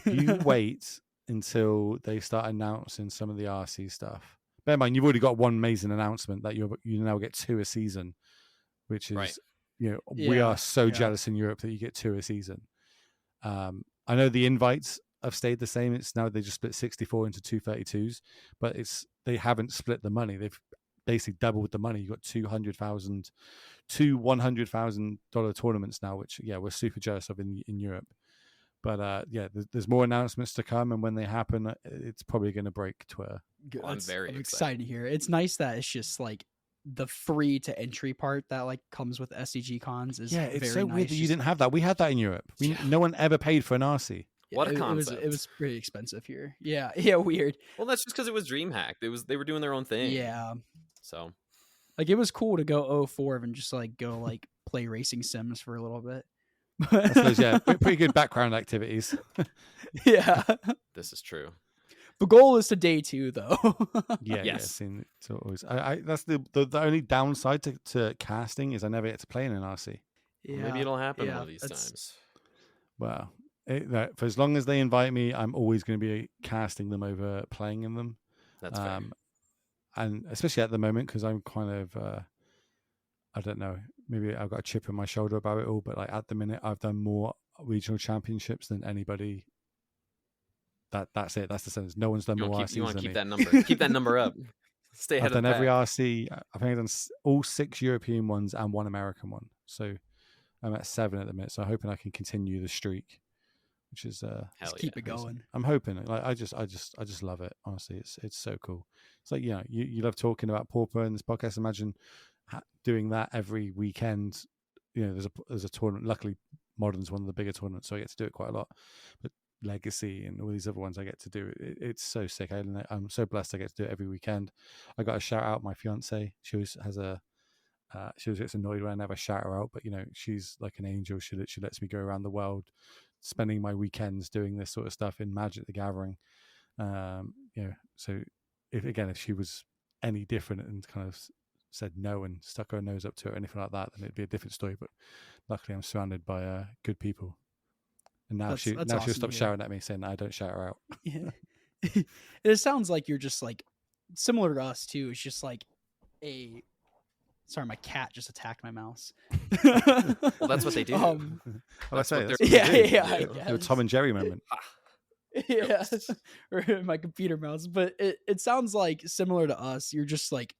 you wait until they start announcing some of the RC stuff. Bear in mind, you've already got one amazing announcement that you now get 2 a season, which is right. You know, we are so jealous in Europe that you get 2 a season. I know the invites have stayed the same. It's now they just split 64 into 232s, but they haven't split the money. They've basically doubled the money. You got two $100,000 tournaments now, which we're super jealous of in Europe. But there's more announcements to come, and when they happen, it's probably going to break Twitter. I'm very excited to hear. It's nice that it's just like the free to entry part that like comes with SCG cons is it's very so nice. weird that you didn't have that. We had that in Europe. No one ever paid for an RC. What a concept! It was pretty expensive here. Yeah, weird. Well, that's just because it was DreamHack. They were doing their own thing. Yeah. So, like, it was cool to go 04 and just like go like play racing sims for a little bit. I suppose, pretty good background activities. Yeah, this is true. The goal is to day 2, though. Yes. It's always, that's the only downside to casting is I never get to play in an RC. Yeah. Maybe it'll happen one of these times. Well, for as long as they invite me, I'm always going to be casting them over playing in them. That's fair. And especially at the moment, because I'm kind of, I don't know, maybe I've got a chip on my shoulder about it all, but like at the minute, I've done more regional championships than anybody. That's it. That's the sentence. No one's done more RCs You want to than keep me. that number. Keep that number up. Stay ahead I've done of the every pack. RC. I think I've done all 6 European ones and 1 American one. So I'm at 7 at the minute. So I'm hoping I can continue the streak, which is just keep it going. I'm hoping. Like I just love it. Honestly, it's so cool. It's like, you love talking about Pauper in this podcast. Imagine doing that every weekend. There's a tournament. Luckily, Modern's one of the bigger tournaments, so I get to do it quite a lot. But Legacy and all these other ones I get to do, it's so sick. I'm so blessed I get to do it every weekend. I got to shout out my fiance. She always gets annoyed when I never shout her out, but she's like an angel. She lets me go around the world, spending my weekends doing this sort of stuff in Magic the Gathering. So if she was any different and kind of said no and stuck her nose up to it or anything like that, then it'd be a different story. But luckily I'm surrounded by good people. And now she'll stop shouting at me saying I don't shout her out. Yeah. It sounds like you're just like similar to us too. It's just like sorry, my cat just attacked my mouse. Well, that's what they do. The Tom and Jerry moment. Yeah, or my computer mouse. But it sounds like similar to us. You're just like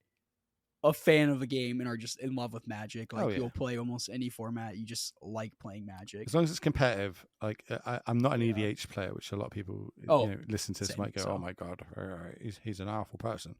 a fan of a game and are just in love with Magic. Like you'll play almost any format. You just like playing Magic as long as it's competitive. Like I'm not an EDH player, which a lot of people listen to this might go, "Oh my god, he's an awful person."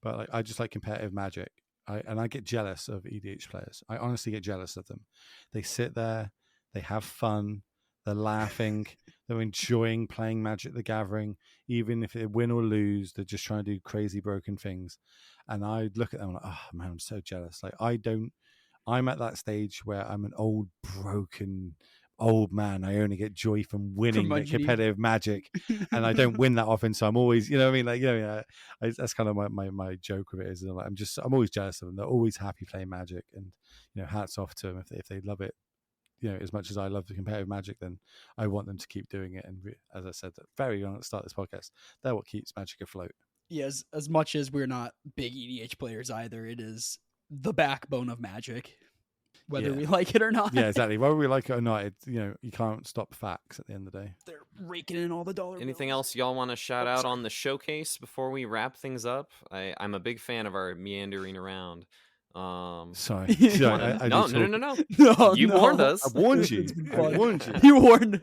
But like I just like competitive Magic. I get jealous of EDH players. I honestly get jealous of them. They sit there, they have fun, they're laughing, they're enjoying playing Magic the Gathering. Even if they win or lose, they're just trying to do crazy broken things. And I look at them like, oh man, I'm so jealous. Like I'm at that stage where I'm an old, broken old man. I only get joy from winning competitive Magic, and I don't win that often. So I'm always, that's kind of my joke of it is like, I'm always jealous of them. They're always happy playing Magic, and hats off to them if they love it. As much as I love the competitive Magic, then I want them to keep doing it. And as I said very young at the start of this podcast, they're what keeps Magic afloat. Yeah, as much as we're not big EDH players either, it is the backbone of Magic. Whether we like it or not. Yeah, exactly. Whether we like it or not, you can't stop facts at the end of the day. They're raking in all the dollars. Anything else y'all want to shout out on the showcase before we wrap things up? I'm a big fan of our meandering around. Sorry. No. You warned us. I warned you. You warned.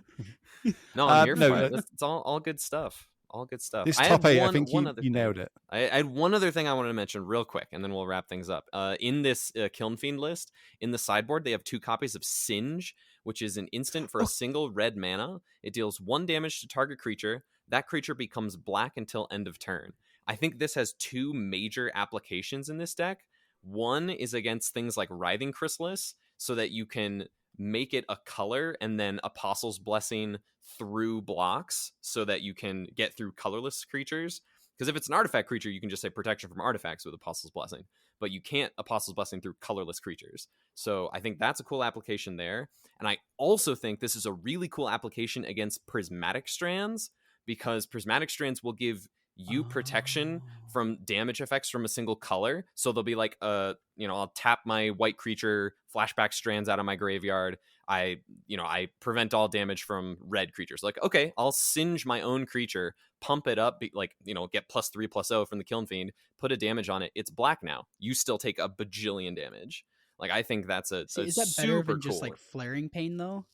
No, I'm here for it. It's all good stuff. All good stuff. This top 8, I think you nailed it. I had one other thing I wanted to mention real quick, and then we'll wrap things up. In this Kiln Fiend list, in the sideboard, they have 2 copies of Singe, which is an instant for a single red mana. It deals 1 damage to target creature. That creature becomes black until end of turn. I think this has 2 major applications in this deck. One is against things like Writhing Chrysalis, so that you can make it a color and then Apostle's Blessing through blocks so that you can get through colorless creatures. Because if it's an artifact creature, you can just say protection from artifacts with Apostle's Blessing, but you can't Apostle's Blessing through colorless creatures. So I think that's a cool application there. And I also think this is a really cool application against Prismatic Strands, because Prismatic Strands will give you protection from damage effects from a single color. So they'll be like, I'll tap my white creature, flashback Strands out of my graveyard. I prevent all damage from red creatures. Like, okay, I'll Singe my own creature, pump it up, get +3/+0 from the Kiln Fiend, put a damage on it. It's black now. You still take a bajillion damage. Like, I think that's is that better than just like Flaring Pain though?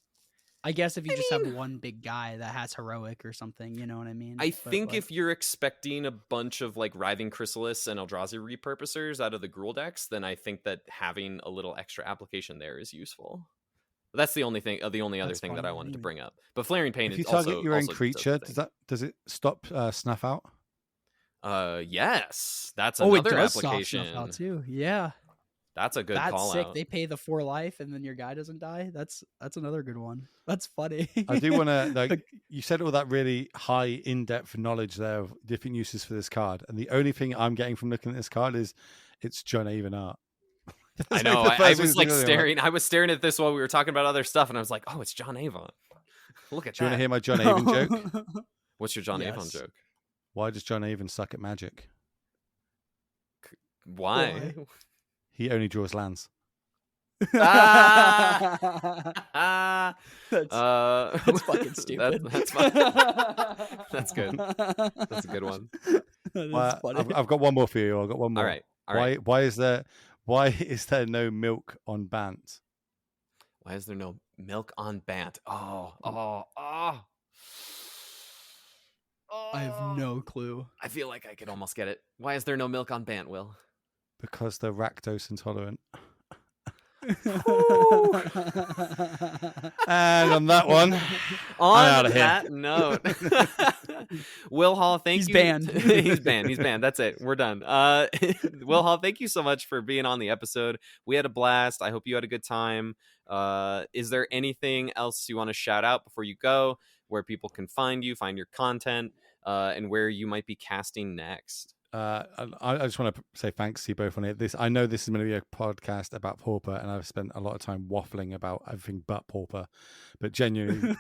I guess if you have one big guy that has heroic or something, you know what I mean? I think if you're expecting a bunch of like Writhing Chrysalis and Eldrazi repurposers out of the Gruul decks, then I think that having a little extra application there is useful. But that's the only other thing that I wanted to bring up. But Flaring Pain is also... If you target your own creature, does it stop Snuff Out? Yes. That's another application. Snuff Out too. Yeah. That's a good call out. That's sick. They pay the 4 life and then your guy doesn't die. That's another good one. That's funny. I do want to, you said all that really high in-depth knowledge there of different uses for this card. And the only thing I'm getting from looking at this card is it's John Avon art. I know. I was like staring. I was staring at this while we were talking about other stuff. And I was like, oh, it's John Avon. Look at that. Do you want to hear my John Avon joke? What's your John Avon joke? Why does John Avon suck at Magic? Why? He only draws lands. That's fucking stupid. That's good. That's a good one. I've got one more for you. I've got one more. All right. Why is there no milk on Bant? Why is there no milk on Bant? Oh. I have no clue. I feel like I could almost get it. Why is there no milk on Bant, Will? Because they're lactose intolerant. And on that one, on that note, Will Hall, thank you. Banned. He's banned. That's it. We're done. Will Hall, thank you so much for being on the episode. We had a blast. I hope you had a good time. Is there anything else you want to shout out before you go, where people can find you, find your content, and where you might be casting next? I just want to say thanks to you both on it. I know this is going to be a podcast about Pauper, and I've spent a lot of time waffling about everything but Pauper. But genuinely,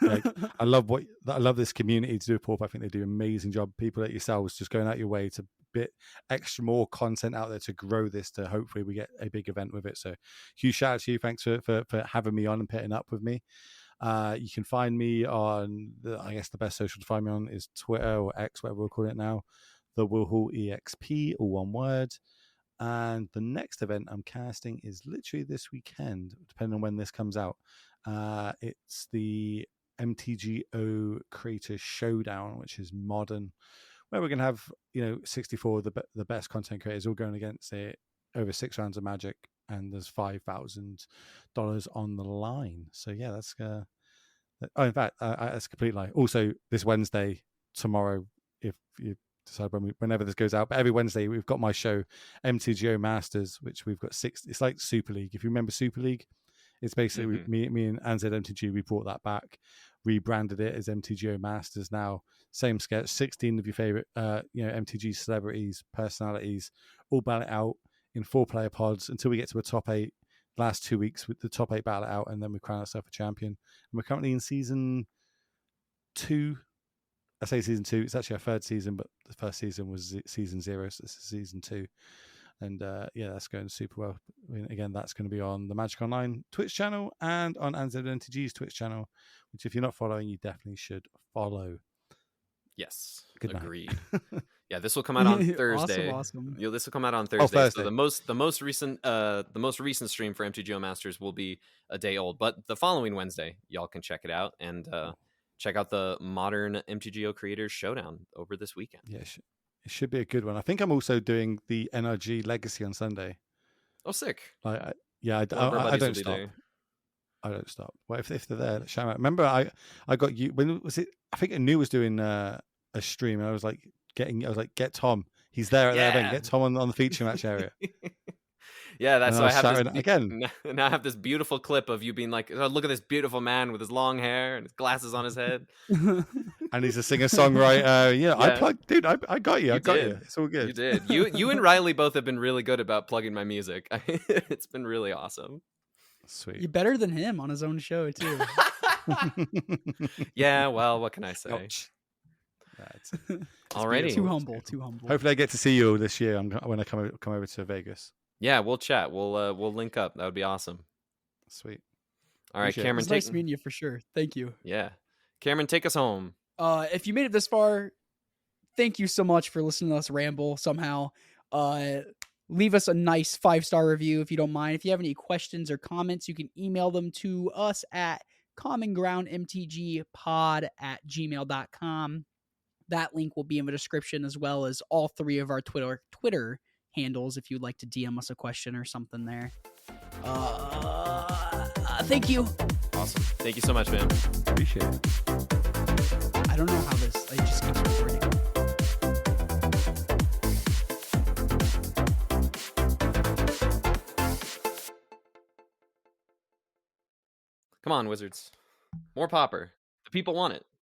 I love this community to do with Pauper. I think they do an amazing job. People like yourselves just going out your way to bit extra more content out there to grow this, to hopefully we get a big event with it. So huge shout out to you. Thanks for having me on and putting up with me. You can find me on I guess the best social to find me on is Twitter or X, whatever we'll call it now. The Will Hall EXP, all one word. And the next event I'm casting is literally this weekend, depending on when this comes out. It's the MTGO Creator Showdown, which is modern, where we're going to have 64 of the best content creators all going against it over 6 rounds of Magic, and there's $5,000 on the line. So yeah, that's in fact, that's a complete lie. Also, this Wednesday, tomorrow, if you decide whenever this goes out, but every Wednesday we've got my show MTGO Masters, which we've got 6. It's like Super League. If you remember Super League, it's basically me and Anz MTG. We brought that back, rebranded it as MTGO Masters now. Same sketch, 16 of your favorite MTG celebrities, personalities, all battle it out in 4-player pods until we get to a top 8. Last 2 weeks with the top 8 battle it out, and then we crown ourselves a champion. And we're currently in season 2. I say season 2. It's actually our 3rd season, but the first season was season 0, so this is season 2. And that's going super well. I mean, again, that's going to be on the Magic Online Twitch channel and on ANZMTG's Twitch channel, which if you're not following, you definitely should follow. Yes, Good agreed. Yeah, this will come out on Thursday. Awesome. This will come out on Thursday. Thursday. So the most recent stream for MTGO Masters will be a day old, but the following Wednesday, y'all can check it out and check out the modern MTGO Creators Showdown over this weekend. Yeah, it should be a good one. I think I'm also doing the NRG Legacy on Sunday. Oh, sick! I don't stop. I don't stop. Well, if they're there, shout out. Remember, I got you. When was it? I think Anu was doing a stream, and I was like, get Tom. He's there at that event. Get Tom on the feature match area. Yeah, that's why I have this, again. Now I have this beautiful clip of you being like, oh, look at this beautiful man with his long hair and his glasses on his head. And he's a singer-songwriter. Yeah, I plugged, dude. I got you. I got you. It's all good. You did. You and Riley both have been really good about plugging my music. It's been really awesome. Sweet. You're better than him on his own show too. Yeah. Well, what can I say? Ouch. Alrighty. Too humble. Hopefully, I get to see you all this year when I come over to Vegas. Yeah, we'll chat. We'll link up. That would be awesome. Sweet. All right, Cameron. It's nice meeting you for sure. Thank you. Yeah, Cameron, take us home. If you made it this far, thank you so much for listening to us ramble somehow. Leave us a nice 5-star review if you don't mind. If you have any questions or comments, you can email them to us at commongroundmtgpod@gmail.com. That link will be in the description, as well as all 3 of our Twitter handles if you'd like to DM us a question or something there. Thank you. Awesome. Thank you so much, man. Appreciate it. I don't know how it just keeps recording. Come on, Wizards. More Pauper. The people want it.